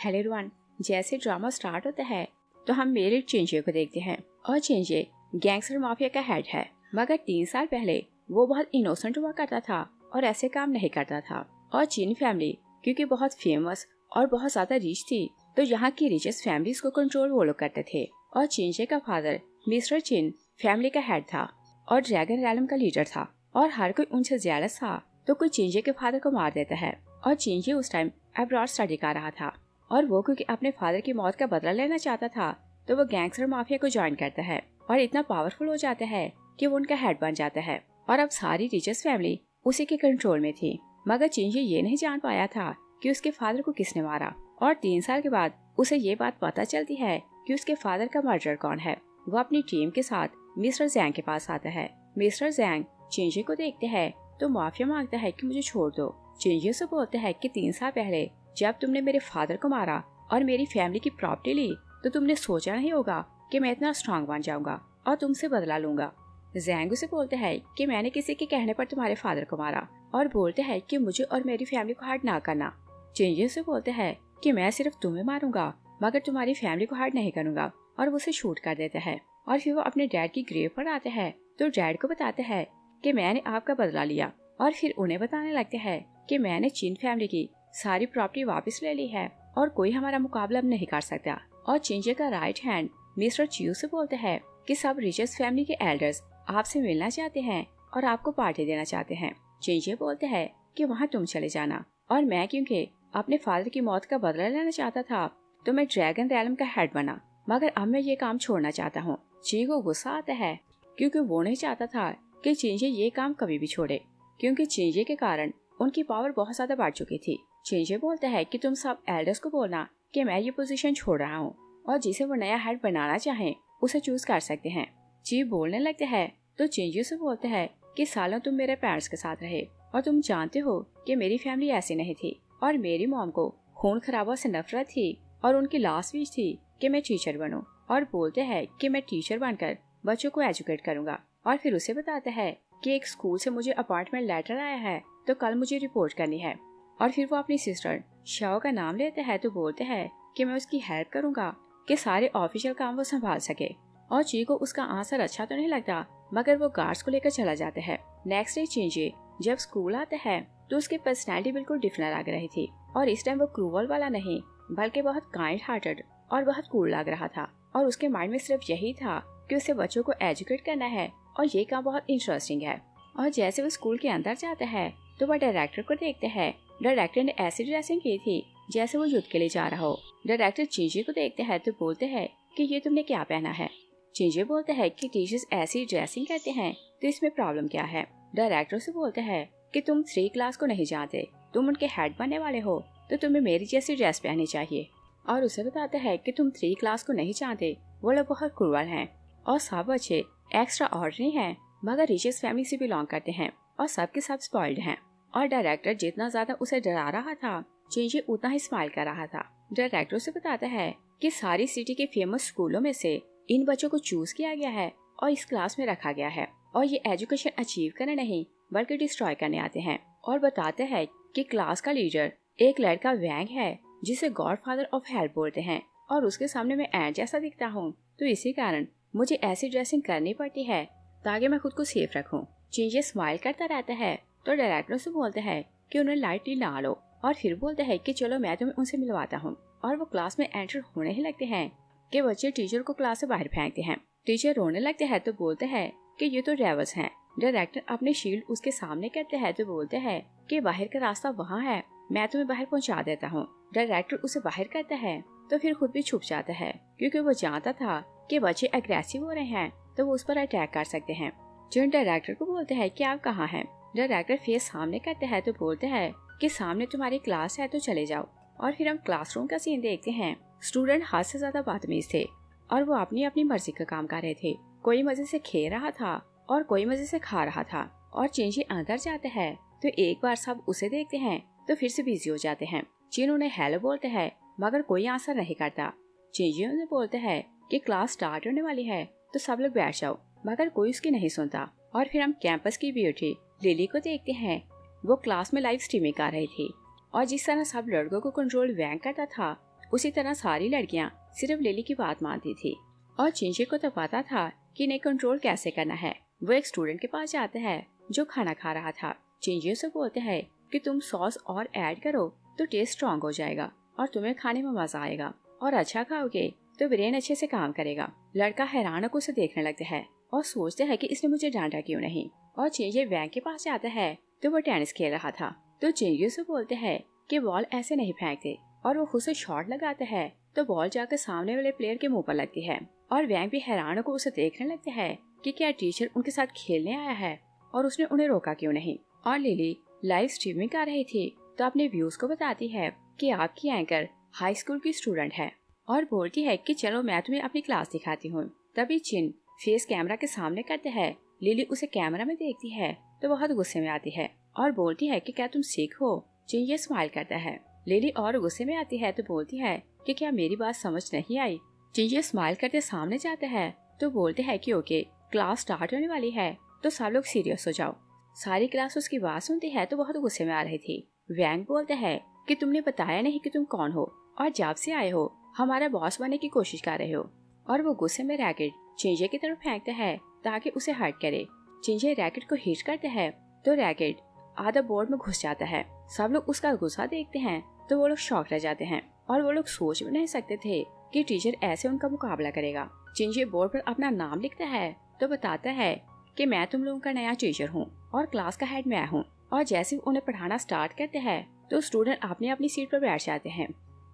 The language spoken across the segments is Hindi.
हेलो एवरीवन, जैसे ड्रामा स्टार्ट होता है तो हम मेरे चिंजे को देखते हैं और चिंजे गैंगस्टर माफिया का हेड है। मगर 3 साल पहले वो बहुत इनोसेंट हुआ करता था और ऐसे काम नहीं करता था। और चिन फैमिली क्योंकि बहुत फेमस और बहुत ज्यादा रिच थी तो यहाँ की रिचेस्ट फैमिलीज को कंट्रोल वो लोग करते थे। और चिंजे का फादर मिस्टर चिन फैमिली का हेड था और ड्रैगन रैलम का लीडर था और हर कोई उनसे जेलस था तो कोई चिंजे के फादर को मार देता है। और चिंजे उस टाइम अब्रॉड स्टडी कर रहा था और वो क्योंकि अपने फादर की मौत का बदला लेना चाहता था तो वो गैंगस्टर माफिया को ज्वाइन करता है और इतना पावरफुल हो जाता है कि वो उनका हेड बन जाता है। और अब सारी रिचेस्ट फैमिली उसी के कंट्रोल में थी। मगर चिंजे ये नहीं जान पाया था कि उसके फादर को किसने मारा। और 3 साल के बाद उसे ये बात पता चलती है कि उसके फादर का मर्डर कौन है। वो अपनी टीम के साथ मिस्टर जैंग के पास आता है। मिस्टर जैंग चिंजे को देखते हैं तो माफिया मांगता है कि मुझे छोड़ दो। चिंजे से बोलते हैं कि 3 साल पहले जब तुमने मेरे फादर को मारा और मेरी फैमिली की प्रॉपर्टी ली तो तुमने सोचा नहीं होगा कि मैं इतना स्ट्रांग बन जाऊंगा और तुमसे बदला लूंगा। जैंग से बोलते हैं कि मैंने किसी के कहने पर तुम्हारे फादर को मारा और बोलते हैं कि मुझे और मेरी फैमिली को हर्ट ना करना। चिंजे से बोलते हैं कि मैं सिर्फ तुम्हें मारूंगा मगर तुम्हारी फैमिली को हर्ट नहीं करूंगा और वो उसे शूट कर देता है। और फिर वो अपने डैड की ग्रेव पर आते हैं तो डैड को बताते हैं कि मैंने आपका बदला लिया। और फिर उन्हें बताने लगते हैं कि मैंने चिन फैमिली की सारी प्रॉपर्टी वापस ले ली है और कोई हमारा मुकाबला अब नहीं कर सकता। और चिंजे का राइट हैंड मिस्टर चियो से बोलते हैं कि सब रिचेस्ट फैमिली के एल्डर्स आपसे मिलना चाहते हैं और आपको पार्टी देना चाहते हैं। चिंजे बोलते हैं कि वहाँ तुम चले जाना और मैं क्योंकि अपने फादर की मौत का बदला लेना चाहता था तो मैं ड्रैगन रैलम का हेड बना, मगर अब मैं ये काम छोड़ना चाहता हूँ। ची को गुस्सा आता है क्योंकि वो नहीं चाहता था कि चिंजे ये काम कभी भी छोड़े क्योंकि चिंजे के कारण उनकी पावर बहुत ज्यादा बढ़ चुकी थी। चिंजे बोलते हैं कि तुम सब एल्डर्स को बोलना कि मैं ये पोजीशन छोड़ रहा हूँ और जिसे वो नया हेड बनाना चाहें उसे चूज कर सकते हैं। ची बोलने लगते हैं तो चिंजे से बोलते हैं कि सालों तुम मेरे पेरेंट्स के साथ रहे और तुम जानते हो कि मेरी फैमिली ऐसी नहीं थी और मेरी मॉम को खून खराबा से नफरत थी और उनकी लास्ट विश थी कि मैं टीचर बनूं। और बोलते हैं कि मैं टीचर बनकर बच्चों को एजुकेट करूंगा। और फिर उसे बताते हैं कि एक स्कूल से मुझे अपॉइंटमेंट लेटर आया है तो कल मुझे रिपोर्ट करनी है। और फिर वो अपनी सिस्टर शाओ का नाम लेते हैं तो बोलते हैं कि मैं उसकी हेल्प करूंगा कि सारे ऑफिशियल काम वो संभाल सके। और ची को उसका आंसर अच्छा तो नहीं लगता मगर वो गार्ड्स को लेकर चला जाता है। नेक्स्ट डे चिंजे जब स्कूल आता है तो उसकी पर्सनैलिटी बिल्कुल डिफरेंट लग रही थी और इस टाइम वो क्रूवल वाला नहीं बल्कि बहुत काइंड हार्टेड और बहुत कूल लग रहा था। और उसके माइंड में सिर्फ यही था कि उसे बच्चों को एजुकेट करना है और ये काम बहुत इंटरेस्टिंग है। और जैसे वो स्कूल के अंदर जाता है तो वह डायरेक्टर को देखते हैं। डायरेक्टर ने ऐसी ड्रेसिंग की थी जैसे वो युद्ध के लिए जा रहा हो। डायरेक्टर चिंजे को देखते हैं तो बोलते हैं कि ये तुमने क्या पहना है। चिंजे बोलते हैं कि टीचर्स ऐसी ड्रेसिंग करते हैं तो इसमें प्रॉब्लम क्या है। डायरेक्टर से बोलते हैं कि तुम 3 क्लास को नहीं जानते, तुम उनके हेड बनने वाले हो तो तुम्हें मेरी जैसी ड्रेस पहननी चाहिए। और उसे बताते हैं कि तुम 3 क्लास को नहीं जानते, वो लोग बहुत क्रूअल हैं और सब बच्चे एक्स्ट्रा ऑर्डिनरी हैं मगर रिचेस्ट फैमिली से बिलोंग करते हैं और सबके सब स्पॉइल्ड हैं। और डायरेक्टर जितना ज्यादा उसे डरा रहा था चिंजे उतना ही स्माइल कर रहा था। डायरेक्टर से बताता है कि सारी सिटी के फेमस स्कूलों में से इन बच्चों को चूज किया गया है और इस क्लास में रखा गया है और ये एजुकेशन अचीव करने नहीं बल्कि डिस्ट्रॉय करने आते हैं। और बताते हैं कि क्लास का लीडर एक लड़का वैंग है जिसे गॉड फादर ऑफ हेल्प बोलते हैं और उसके सामने मैं एंट जैसा दिखता हूँ तो इसी कारण मुझे ऐसी ड्रेसिंग करनी पड़ती है ताकि मैं खुद को सेफ रखूं। चिंजे स्माइल करता रहता है तो डायरेक्टर से बोलते हैं कि उन्हें लाइटली ना लो और फिर बोलते हैं कि चलो मैं तुम्हें उनसे मिलवाता हूँ। और वो क्लास में एंटर होने ही लगते हैं कि बच्चे टीचर को क्लास से बाहर फेंकते हैं। टीचर रोने लगते हैं तो बोलते हैं कि ये तो रेवल्स हैं। डायरेक्टर अपने शील्ड उसके सामने करते हैं तो बोलते हैं कि बाहर का रास्ता वहाँ है, मैं तुम्हें बाहर पहुँचा देता हूँ। डायरेक्टर उसे बाहर करता है तो फिर खुद भी छुप जाता है क्योंकि वो जानता था कि बच्चे अग्रेसिव हो रहे हैं तो वो उस पर अटैक कर सकते हैं। जिन डायरेक्टर को बोलते हैं कि आप कहाँ हैं। डायरेक्टर फेस सामने करते हैं तो बोलते हैं कि सामने तुम्हारी क्लास है तो चले जाओ। और फिर हम क्लासरूम का सीन देखते हैं। स्टूडेंट हद से ज्यादा बदतमीज थे और वो अपनी अपनी मर्जी का काम कर रहे थे। कोई मजे से खेल रहा था और कोई मजे से खा रहा था। और चिंजे अंदर जाते हैं तो एक बार सब उसे देखते हैं तो फिर से बिजी हो जाते हैं। चिन उन्हें हेलो बोलते हैं मगर कोई आंसर नहीं करता। चिंजे उन्हें बोलते हैं कि क्लास स्टार्ट होने वाली है तो सब लोग बैठ जाओ मगर कोई उसकी नहीं सुनता। और फिर हम कैंपस की ब्यूटी लिली को देखते हैं। वो क्लास में लाइव स्ट्रीमिंग कर रही थी और जिस तरह सब लड़कों को कंट्रोल वैंग करता था उसी तरह सारी लड़कियां सिर्फ लिली की बात मानती थी और चिंचे को तो पता था कि इन्हें कंट्रोल कैसे करना है। वो एक स्टूडेंट के पास जाते हैं जो खाना खा रहा था। चिंचे से बोलते हैं कि तुम सॉस और ऐड करो तो टेस्ट स्ट्रॉन्ग हो जाएगा और तुम्हें खाने में मजा आएगा और अच्छा खाओगे तो ब्रेन अच्छे से काम करेगा। लड़का हैरान होकर उसे देखने लगता है और सोचते हैं कि इसने मुझे डांटा क्यों नहीं। और चिंचे वैंग के पास जाता है तो वो टेनिस खेल रहा था। तो चिंचे से बोलते हैं कि बॉल ऐसे नहीं फेंकते और वो खुद से शॉट लगाते हैं तो बॉल जाकर सामने वाले प्लेयर के मुंह पर लगती है। और वैंग भी हैरान होकर उसे देखने लगते हैं कि क्या टीचर उनके साथ खेलने आया है और उसने उन्हें रोका क्यों नहीं। और लिली लाइव स्ट्रीमिंग कर रही थी तो अपने व्यूज को बताती है कि आपकी एंकर हाई स्कूल की स्टूडेंट है और बोलती है कि चलो मैं तुम्हें अपनी क्लास दिखाती हूँ। तभी चिन फेस कैमरा के सामने करते हैं। लिली उसे कैमरा में देखती है तो बहुत गुस्से में आती है और बोलती है कि क्या तुम सिख हो। चिन ये स्माइल करता है। लिली और गुस्से में आती है तो बोलती है कि क्या मेरी बात समझ नहीं आई। चिन ये स्माइल करते सामने जाते हैं तो बोलते हैं कि ओके क्लास स्टार्ट होने वाली है तो सब लोग सीरियस हो जाओ। सारी क्लास उसकी बात सुनती है तो बहुत गुस्से में आ रही थी। वैंग बोलते हैं कि तुमने बताया नहीं कि तुम कौन हो और जब से आए हो हमारा बॉस बनने की कोशिश कर रहे हो। और वो गुस्से में रैकेट चिंजे की तरफ फेंकते हैं ताकि उसे हर्ट करे। चिंजे रैकेट को हिट करते हैं तो रैकेट आधा बोर्ड में घुस जाता है। सब लोग उसका गुस्सा देखते हैं तो वो लोग शॉक रह जाते हैं और वो लोग सोच भी नहीं सकते थे कि टीचर ऐसे उनका मुकाबला करेगा। चिंजे बोर्ड पर अपना नाम लिखता है तो बताता है कि मैं तुम लोगों का नया टीचर हूँ और क्लास का हेड मैं हूँ। और जैसे उन्हें पढ़ाना स्टार्ट करते हैं तो स्टूडेंट अपनी अपनी सीट पर बैठ जाते हैं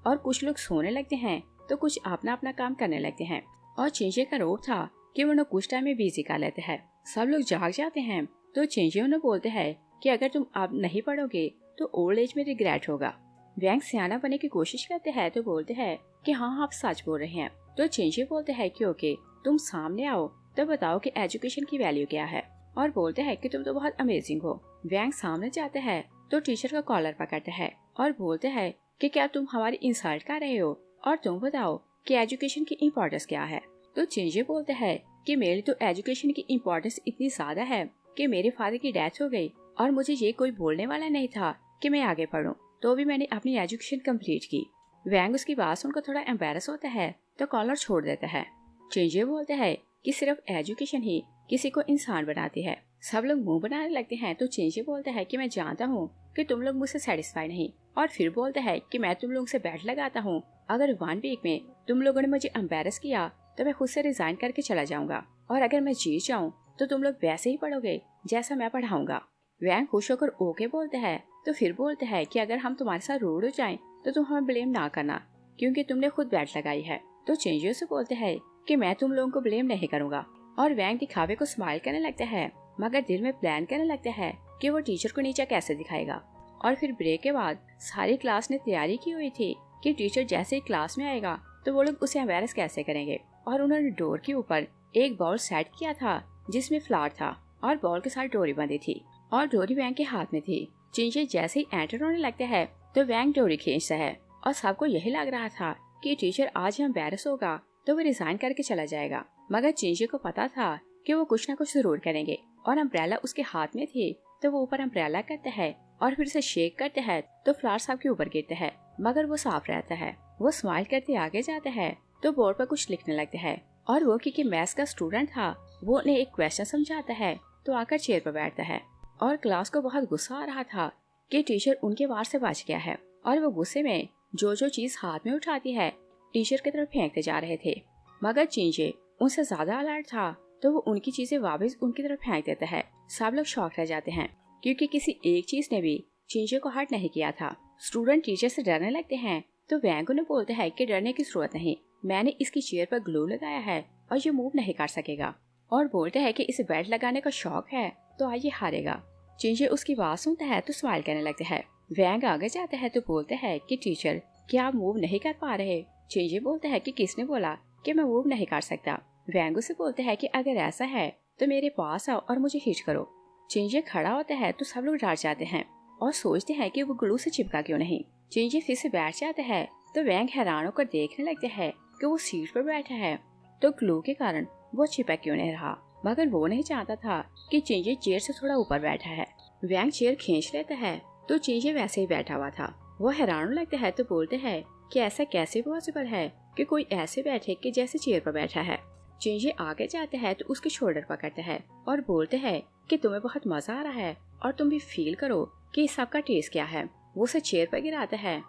और कुछ लोग सोने लगते हैं तो कुछ अपना अपना काम करने लगते हैं। और चिंचे का रोग था कि वो उन्हें कुछ टाइम में बिजी कर लेते हैं। सब लोग जाग जाते हैं तो चिंचे उन्हें बोलते हैं कि अगर तुम अब नहीं पढ़ोगे तो ओल्ड एज में रिग्रेट होगा। वैंग सियाना बनने की कोशिश करते हैं तो बोलते हैं कि हाँ आप सच बोल रहे हैं। तो चिंचे बोलते हैं कि ओके तुम सामने आओ तो बताओ कि एजुकेशन की वैल्यू क्या है और बोलते हैं कि तुम तो बहुत अमेजिंग हो। वैंग सामने जाते हैं तो टीचर का कॉलर पकड़ते हैं और बोलते हैं कि क्या तुम हमारी इंसल्ट कर रहे हो और तुम बताओ कि एजुकेशन की इम्पोर्टेंस क्या है। तो चिंजे बोलते हैं कि मेरी तो एजुकेशन की इम्पोर्टेंस इतनी ज्यादा है कि मेरे फादर की डेथ हो गई और मुझे ये कोई बोलने वाला नहीं था कि मैं आगे पढूं, तो भी मैंने अपनी एजुकेशन कंप्लीट की। वैंग उसकी बात सुनकर थोड़ा एम्बेरस होता है तो कॉलर छोड़ देता है। चिंजे बोलते हैं कि सिर्फ एजुकेशन ही किसी को इंसान बनाती है। सब लोग मुंह बनाने लगते हैं तो चिंचे बोलता है कि मैं जानता हूँ कि तुम लोग मुझसे सेटिस्फाई नहीं और फिर बोलता है कि मैं तुम लोगों से बैट लगाता हूँ अगर 1 वीक में तुम लोगों ने मुझे एम्बेरस किया तो मैं खुद से रिजाइन करके चला जाऊंगा और अगर मैं जीत जाऊँ तो तुम लोग वैसे ही पढ़ोगे जैसा मैं पढ़ाऊंगा। वैंग खुश होकर ओके बोलते हैं तो फिर बोलते हैं कि अगर हम तुम्हारे साथ रूड हो जाएं तो तुम हमें ब्लेम ना करना क्योंकि तुमने खुद बैट लगाई है। तो चिंजे से बोलते हैं कि मैं तुम लोगों को ब्लेम नहीं करूंगा। और वैंग दिखावे को स्माइल करने लगता है मगर दिल में प्लान करने लगता है कि वो टीचर को नीचे कैसे दिखाएगा। और फिर ब्रेक के बाद सारी क्लास ने तैयारी की हुई थी कि टीचर जैसे ही क्लास में आएगा तो वो लोग उसे एम्बेरस कैसे करेंगे। और उन्होंने डोर के ऊपर एक बॉल सेट किया था जिसमें फ्लावर था और बॉल के साथ डोरी बंधी थी और डोरी वैंग के हाथ में थी। चिंचे जैसे ही एंटर होने लगता है तो वैंग डोरी खींचता है और सबको यही लग रहा था कि टीचर आज एम्बेरस होगा तो वो रिजाइन करके चला जाएगा। मगर चिंचे को पता था कि वो कुछ न कुछ जरूर करेंगे और अम्ब्रेला उसके हाथ में थी तो वो ऊपर अम्ब्रेला करता है और फिर उसे शेक करते हैं तो फ्लावर साहब के ऊपर गिरते हैं मगर वो साफ रहता है। वो स्माइल करते आगे जाते हैं तो बोर्ड पर कुछ लिखने लगते हैं और वो क्योंकि मैथ्स का स्टूडेंट था वो उन्हें एक क्वेश्चन समझाता है तो आकर चेयर पर बैठता है। और क्लास को बहुत गुस्सा आ रहा था कि टीचर उनके वार से बच गया है और वो गुस्से में जो चीज हाथ में उठाती है टीचर की तरफ फेंकते जा रहे थे। मगर चिंचे उनसे ज्यादा अलर्ट था तो वो उनकी चीजें वापस उनकी तरफ फेंक देता है। सब लोग शॉक रह जाते हैं क्योंकि किसी एक चीज ने भी चिंचे को हर्ट नहीं किया था। स्टूडेंट टीचर से डरने लगते हैं तो वैंग उन्हें बोलते हैं कि डरने की जरूरत नहीं, मैंने इसकी चेयर पर ग्लू लगाया है और ये मूव नहीं कर सकेगा। और बोलते हैं कि इसे बेल्ट लगाने का शौक है तो आइए हारेगा। चिंचे उसकी बात सुनता है तो स्माइल करने लगते हैं। वैंग आगे जाता है तो बोलते हैं कि टीचर क्या आप मूव नहीं कर पा रहे। चिंचे बोलते हैं कि किसने बोला कि मैं मूव नहीं कर सकता। वैंग उसे बोलते हैं कि अगर ऐसा है तो मेरे पास आओ और मुझे हिट करो। चिंचे खड़ा होता है तो सब लोग डर जाते हैं और सोचते हैं कि वो ग्लू से चिपका क्यों नहीं। चिंचे फिर से बैठ जाते हैं तो वैंग हैरान होकर देखने लगते हैं कि वो सीट पर बैठा है तो ग्लू के कारण वो चिपक क्यों नहीं रहा। मगर वो नहीं चाहता था कि चिंचे चेयर से थोड़ा ऊपर बैठा है। वैंग चेयर खींच लेता है तो चिंचे वैसे ही बैठा हुआ था। वो हैरान लगते हैं तो बोलते हैं कि ऐसा कैसे पॉसिबल है कि कोई ऐसे बैठे कि जैसे चेयर पर बैठा है। चिंजे आगे जाते हैं तो उसके शोल्डर पकड़ते हैं और बोलते हैं कि तुम्हें बहुत मजा आ रहा है और तुम भी फील करो कि इस सबका टेस्ट क्या है। वो उसे चेयर पर गिराता है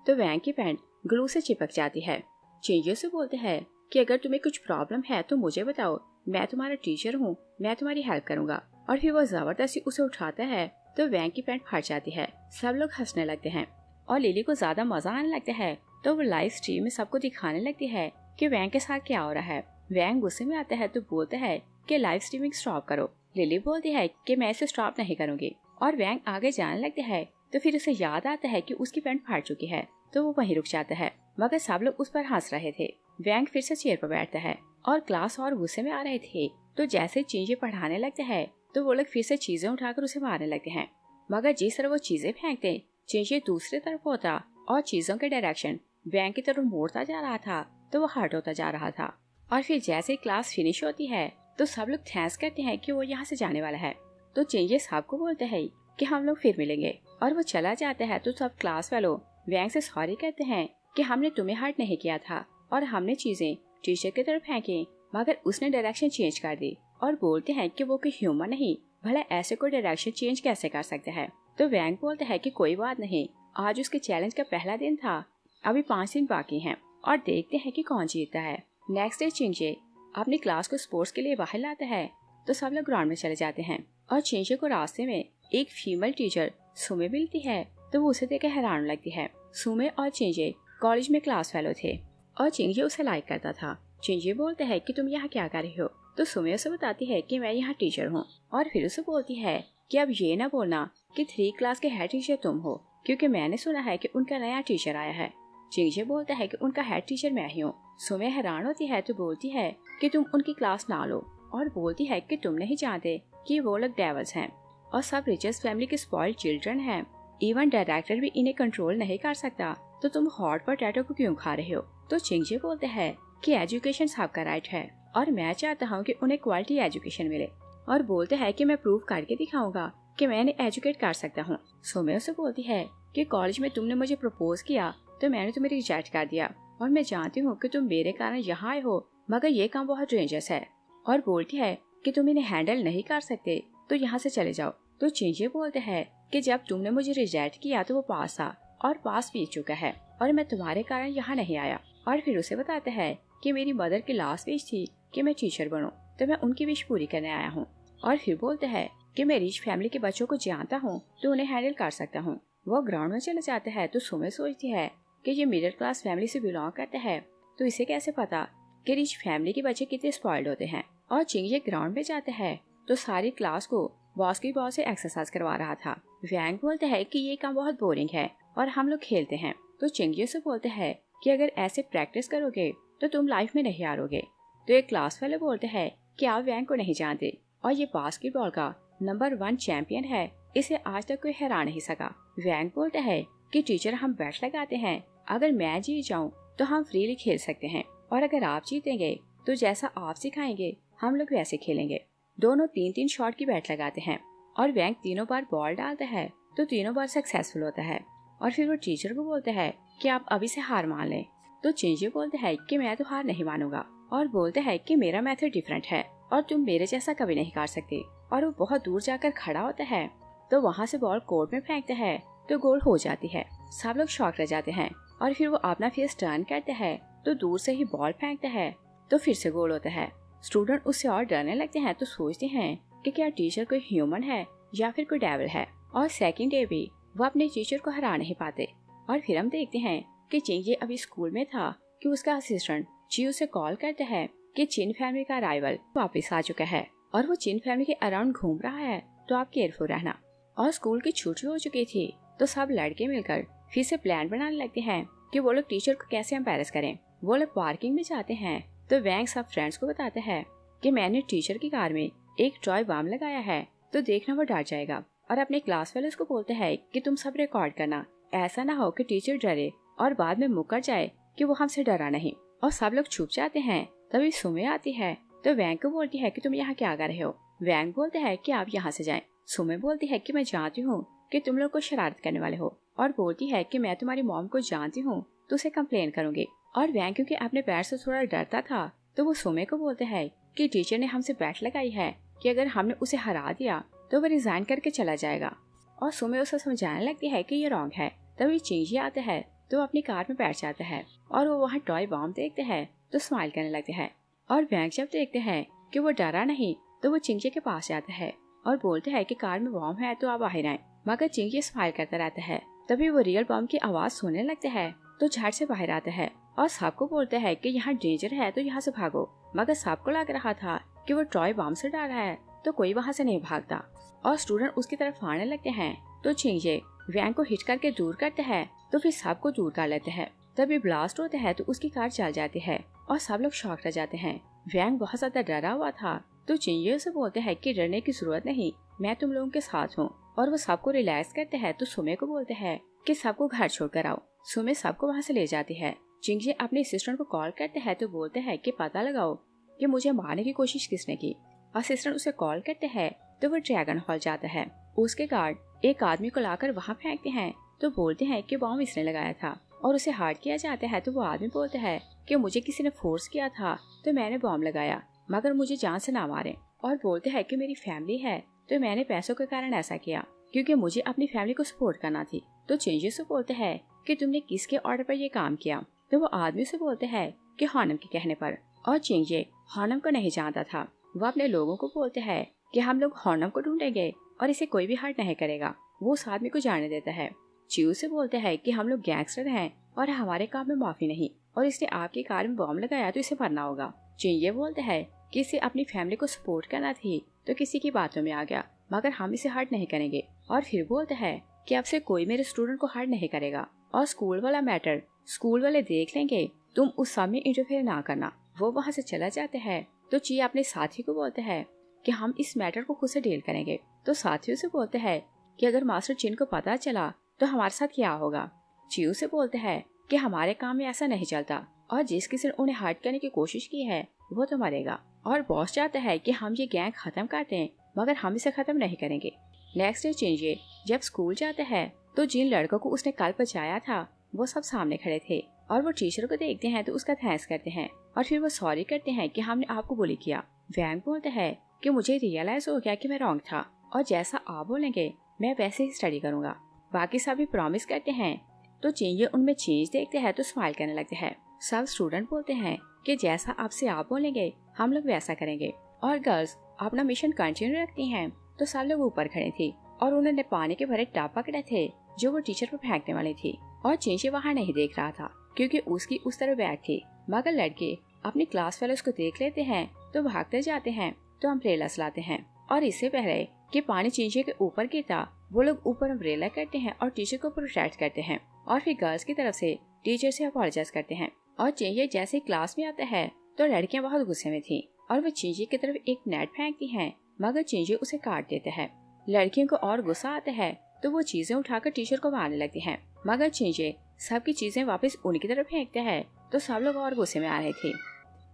तो वैंग की पैंट ग्लू से चिपक जाती है। चिंजे से बोलते हैं कि अगर तुम्हें कुछ प्रॉब्लम है तो मुझे बताओ, मैं तुम्हारा टीचर हूँ, मैं तुम्हारी हेल्प करूंगा। और फिर वो जबरदस्ती उसे उठाता है तो वैंग की पैंट फट जाती है। सब लोग हंसने लगते हैं और लिली को ज्यादा मजा आने लगता है तो वो लाइव स्ट्रीम में सबको दिखाने लगती है कि वैंग के साथ क्या हो रहा है। वैंग गुस्से में आता है तो बोलता है कि लाइव स्ट्रीमिंग स्टॉप करो। लिली बोलती है कि मैं इसे स्टॉप नहीं करूंगी और वैंग आगे जाने लगता है तो फिर उसे याद आता है कि उसकी पैंट फाड़ चुकी है तो वो वहीं रुक जाता है, मगर सब लोग उस पर हंस रहे थे। वैंग फिर से चेयर पर बैठता है और क्लास और गुस्से में आ रहे थे तो जैसे चिंजे पढ़ाने लगते हैं तो वो लोग फिर से चीजें उठाकर उसे मारने लगते हैं, मगर जिस तरह वो चीजें फेंकते चिंजे दूसरी तरफ होता और चीजों के डायरेक्शन वैंग की तरफ मोड़ता जा रहा था तो वो हर्ट होता जा रहा था। और फिर जैसे क्लास फिनिश होती है तो सब लोग थैंक्स करते हैं कि वो यहाँ से जाने वाला है। तो चिंजे सबको बोलते हैं कि हम लोग फिर मिलेंगे और वो चला जाता है तो सब क्लास वालों वैंग से सॉरी कहते हैं कि हमने तुम्हें हर्ट नहीं किया था और हमने चीजें टीचर की तरफ फेंकी, मगर उसने डायरेक्शन चेंज कर दी और बोलते हैं कि वो कोई ह्यूमन नहीं, भला ऐसे कोई डायरेक्शन चेंज कैसे कर सकते हैं। तो वैंग बोलता है कि कोई बात नहीं, आज उसके चैलेंज का पहला दिन था, अभी 5 दिन बाकी हैं और देखते हैं कि कौन जीतता है। नेक्स्ट डे चिंजे अपनी क्लास को स्पोर्ट्स के लिए बाहर लाता है तो सब लोग ग्राउंड में चले जाते हैं और चिंजे को रास्ते में एक फीमेल टीचर सुमे मिलती है तो वो उसे देखकर हैरान लगती है। सुमे और चिंजे कॉलेज में क्लास फेलो थे और चिंजे उसे लाइक करता था। चिंजे बोलते हैं कि तुम यहाँ क्या कर रही हो तो सुमे उसे बताती है कि मैं यहाँ टीचर हूँ और फिर उसे बोलती है कि अब ये ना बोलना कि 3 क्लास के हेड टीचर तुम हो, क्योंकि मैंने सुना है कि उनका नया टीचर आया है। चिंजे बोलता है कि उनका हेड टीचर मैं ही हूँ। सुमे हैरान होती है तो बोलती है कि तुम उनकी क्लास ना लो और बोलती है कि तुम नहीं जानते कि वो लोग डेविल्स हैं और सब रिचेस्ट फैमिली के स्पॉइल्ड चिल्ड्रन हैं। इवन डायरेक्टर भी इन्हें कंट्रोल नहीं कर सकता, तो तुम हॉट पोटैटो को क्यों खा रहे हो। तो चिंजे बोलते हैं कि एजुकेशन सबका राइट है और मैं चाहता हूँ कि उन्हें क्वालिटी एजुकेशन मिले और बोलते हैं कि मैं प्रूव करके दिखाऊंगा कि मैं इन्हें एजुकेट कर सकता हूँ। सुमे उसे बोलती है कि कॉलेज में तुमने मुझे प्रपोज किया तो मैंने तुम्हें रिजेक्ट कर दिया और मैं जानती हूँ कि तुम मेरे कारण यहाँ आए हो, मगर ये काम बहुत डेंजरस है और बोलती है कि तुम इन्हें हैंडल नहीं कर सकते तो यहाँ से चले जाओ। तो चिंजे बोलते हैं कि जब तुमने मुझे रिजेक्ट किया तो वो पास था और पास पी चुका है और मैं तुम्हारे कारण यहाँ नहीं आया। और फिर उसे बताता है कि मेरी मदर की लास्ट विश थी कि मैं टीचर बनूं, तो मैं उनकी विश पूरी करने आया हूँ। और फिर बोलते हैं कि मैं रिच फैमिली के बच्चों को जानता हूँ तो उन्हें हैंडल कर सकता हूँ। वो ग्राउंड में चले जाते हैं तो सुमे सोचती है कि ये मिडिल क्लास फैमिली से बिलोंग करता है तो इसे कैसे पता कि रिच फैमिली के बच्चे कितने स्पॉइल्ड होते हैं। और चिंजे ग्राउंड में जाते हैं तो सारी क्लास को बास्केटबॉल से एक्सरसाइज करवा रहा था। वैंग बोलते हैं कि ये काम बहुत बोरिंग है और हम लोग खेलते हैं। तो चिंजे से बोलते हैं कि अगर ऐसे प्रैक्टिस करोगे तो तुम लाइफ में नहीं हारोगे। तो एक क्लास वाले बोलते हैं कि आप वैंग को नहीं जानते और ये बास्केटबॉल का नंबर 1 चैंपियन है, इसे आज तक कोई हरा नहीं सका। वैंग बोलते हैं कि टीचर हम बैट लगाते हैं, अगर मैं जीत जाऊं तो हम फ्रीली खेल सकते हैं और अगर आप जीतेंगे तो जैसा आप सिखाएंगे हम लोग वैसे खेलेंगे। दोनों 3-3 शॉट की बैट लगाते हैं और वैंग तीनों बार बॉल डालता है तो तीनों बार सक्सेसफुल होता है। और फिर वो टीचर को बोलते हैं कि आप अभी से हार मान लें। तो चिंजे बोलते हैं कि मैं तो हार नहीं मानूंगा और बोलते हैं कि मेरा मेथड डिफरेंट है और तुम मेरे जैसा कभी नहीं कर सकते। और वो बहुत दूर जाकर खड़ा होता है तो वहाँ से बॉल कोर्ट में फेंकता है तो गोल हो जाती है। सब लोग शॉक रह जाते हैं और फिर वो अपना फेस टर्न करता है तो दूर से ही बॉल फेंकता है तो फिर से गोल होता है। स्टूडेंट उससे और डरने लगते हैं तो सोचते हैं कि क्या टीचर कोई ह्यूमन है या फिर कोई डेविल है। और सेकंड डे भी वो अपने टीचर को हरा नहीं पाते। और फिर हम देखते हैं कि चिंजे अभी स्कूल में था कि उसका असिस्टेंट जी उसे कॉल करता है कि चिन फैमिली का अराइवल वापस आ चुका है और वो चिन फैमिली के अराउंड घूम रहा है, तो आप केयरफुल रहना। और स्कूल की छुट्टी हो चुकी थी तो सब लड़के मिलकर फिर से प्लान बनाने लगते हैं कि वो लोग टीचर को कैसे एम्बैरेस करें। वो लोग पार्किंग में जाते हैं तो वैंग सब फ्रेंड्स को बताता है कि मैंने टीचर की कार में एक टॉय बम लगाया है तो देखना वो डर जाएगा। और अपने क्लास वाले को बोलते हैं कि तुम सब रिकॉर्ड करना, ऐसा ना हो कि टीचर डरे और बाद में मुकर जाए कि वो हमसे डरा नहीं। और सब लोग छुप जाते हैं। तभी सुमे आती है तो वैंग को बोलती है कि तुम यहाँ क्या कर रहे हो। वैंग बोलते हैं कि आप यहाँ से जाएं। सुमे बोलती है कि मैं जानती हूँ कि तुम लोग को शरारत करने वाले हो और बोलती है कि मैं तुम्हारी मॉम को जानती हूँ तो उसे कंप्लेन करूंगी। और वैंग क्योंकि अपने पैर से थोड़ा डरता था तो वो सुमे को बोलते हैं कि टीचर ने हमसे बैट लगाई है कि अगर हमने उसे हरा दिया तो वो रिजाइन करके चला जाएगा। और सुमे उसे समझाने लगती है कि ये रॉन्ग है। तभी चिंजी आता है तो वो अपनी कार में बैठ जाता है और वो वहाँ टॉय बॉम्ब देखते हैं तो स्माइल करने लगते हैं। और वैंग जब देखते हैं कि वो डरा नहीं तो वो चिंजी के पास जाता है और बोलते हैं कि कार में बॉम्ब है तो आप बाहर आए। मगर चिंजी स्माइल करता रहता है। तभी वो रियल बॉम्ब की आवाज सुनने लगते हैं तो झट से बाहर आता है और सबको बोलते हैं कि यहाँ डेंजर है तो यहाँ से भागो। मगर सबको लग रहा था कि वो टॉय बॉम्ब से डर रहा है तो कोई वहाँ से नहीं भागता और स्टूडेंट उसकी तरफ आने लगते हैं तो चिंजी वैंग को हिट करके दूर करते हैं तो फिर सबको दूर कर लेते हैं। तभी ब्लास्ट होते हैं तो उसकी कार चल जाती है और सब लोग शॉक रह जाते हैं। वैंग बहुत ज्यादा डरा हुआ था तो चिंजी उसे बोलते हैं कि डरने की जरूरत नहीं, मैं तुम लोगों के साथ हूँ। और वो सबको रिलैक्स करते हैं तो सुमे को बोलते हैं कि सबको घर छोड़कर आओ। सुमे सबको वहाँ से ले जाती है। चिंजी अपने असिस्टेंट को कॉल करते हैं तो बोलते हैं कि पता लगाओ कि मुझे मारने की कोशिश किसने की। असिस्टेंट उसे कॉल करते हैं तो वो ड्रैगन हॉल जाता है। उसके गार्ड एक आदमी को लाकर वहाँ फेंकते हैं तो बोलते हैं कि बॉम्ब इसने लगाया था और उसे हार्ट किया जाता है। तो वो आदमी बोलता है कि मुझे किसी ने फोर्स किया था तो मैंने बॉम्ब लगाया, मगर मुझे जान से ना मारे। और बोलते हैं कि मेरी फैमिली है तो मैंने पैसों के कारण ऐसा किया क्योंकि मुझे अपनी फैमिली को सपोर्ट करना थी। तो चिंजी से बोलते हैं कि तुमने किसके ऑर्डर पर ये काम किया। तो वो आदमी से बोलते हैं कि हानम के कहने पर। और चिंजी हानम को नहीं जानता था। वो अपने लोगों को बोलते हैं कि हम लोग हानम को ढूंढेंगे और इसे कोई भी हर्ट नहीं करेगा। वो उस आदमी को जाने देता है। चिऊ से बोलते हैं कि हम लोग गैंगस्टर हैं और हमारे काम में माफी नहीं, और इसने आपकी कार में बॉम्ब लगाया तो इसे मरना होगा। चिंजी बोलते हैं कि इसे अपनी फैमिली को सपोर्ट करना थी तो किसी की बातों में आ गया, मगर हम इसे हर्ट नहीं करेंगे। और फिर बोलते हैं कि अब से कोई मेरे स्टूडेंट को हर्ट नहीं करेगा और स्कूल वाला मैटर स्कूल वाले देख लेंगे, तुम उस सामने इंटरफेयर ना करना। वो वहाँ से चला जाते हैं तो ची अपने साथी को बोलते हैं कि हम इस मैटर को खुद से डील करेंगे। तो साथियों से बोलते हैं कि अगर मास्टर चिन को पता चला तो हमारे साथ क्या होगा। चिऊ से बोलते हैं कि हमारे काम में ऐसा नहीं चलता और जिस किसी ने उन्हें हर्ट करने की कोशिश की है वो तो मरेगा। और बॉस चाहता है कि हम ये गैंग खत्म करते हैं, मगर हम इसे खत्म नहीं करेंगे। नेक्स्ट डे चिंजी जब स्कूल जाता है तो जिन लड़कों को उसने कल बचाया था वो सब सामने खड़े थे और वो टीचर को देखते हैं तो उसका थैंक्स करते हैं और फिर वो सॉरी करते हैं कि हमने आपको बुली किया। वैंग बोलता है कि मुझे रियलाइज हो गया कि मैं रॉन्ग था और जैसा आप बोलेंगे मैं वैसे ही स्टडी करूंगा। बाकी सभी प्रॉमिस करते हैं तो चिंजी उनमें चेंज देखते हैं तो स्माइल करने लगते हैं। सब स्टूडेंट बोलते हैं कि जैसा आपसे आप बोलेंगे हम लोग वैसा करेंगे। और गर्ल्स अपना मिशन कंटिन्यू रखती हैं। तो सब लोग ऊपर खड़े थे और उन्होंने पानी के भरे टब पकड़े थे जो वो टीचर पर फेंकने वाली थी। और चिंजी वहाँ नहीं देख रहा था क्योंकि उसकी उस तरफ बैग थी। मगर लड़के अपनी क्लास फेलोज को देख लेते हैं तो भागते जाते हैं तो अम्ब्रेला चलाते हैं। और इससे पहले कि पानी चिंजी के ऊपर गिरता वो लोग ऊपर अम्ब्रेला करते हैं और टीचर को प्रोटेक्ट करते हैं। और फिर गर्ल्स की तरफ से टीचर से अपॉलोजाइज करते हैं। और चिंजी जैसे क्लास में आता है तो लड़कियां बहुत गुस्से में थी और वो चिंजी की तरफ एक नेट फेंकती हैं, मगर चिंजी उसे काट देता है। लड़कियों को और गुस्सा आता है तो वो चीजें उठाकर टीचर को मारने लगती हैं, मगर चिंजी सबकी चीजें वापस उनकी तरफ फेंकते हैं तो सब लोग और गुस्से में आ रहे थे।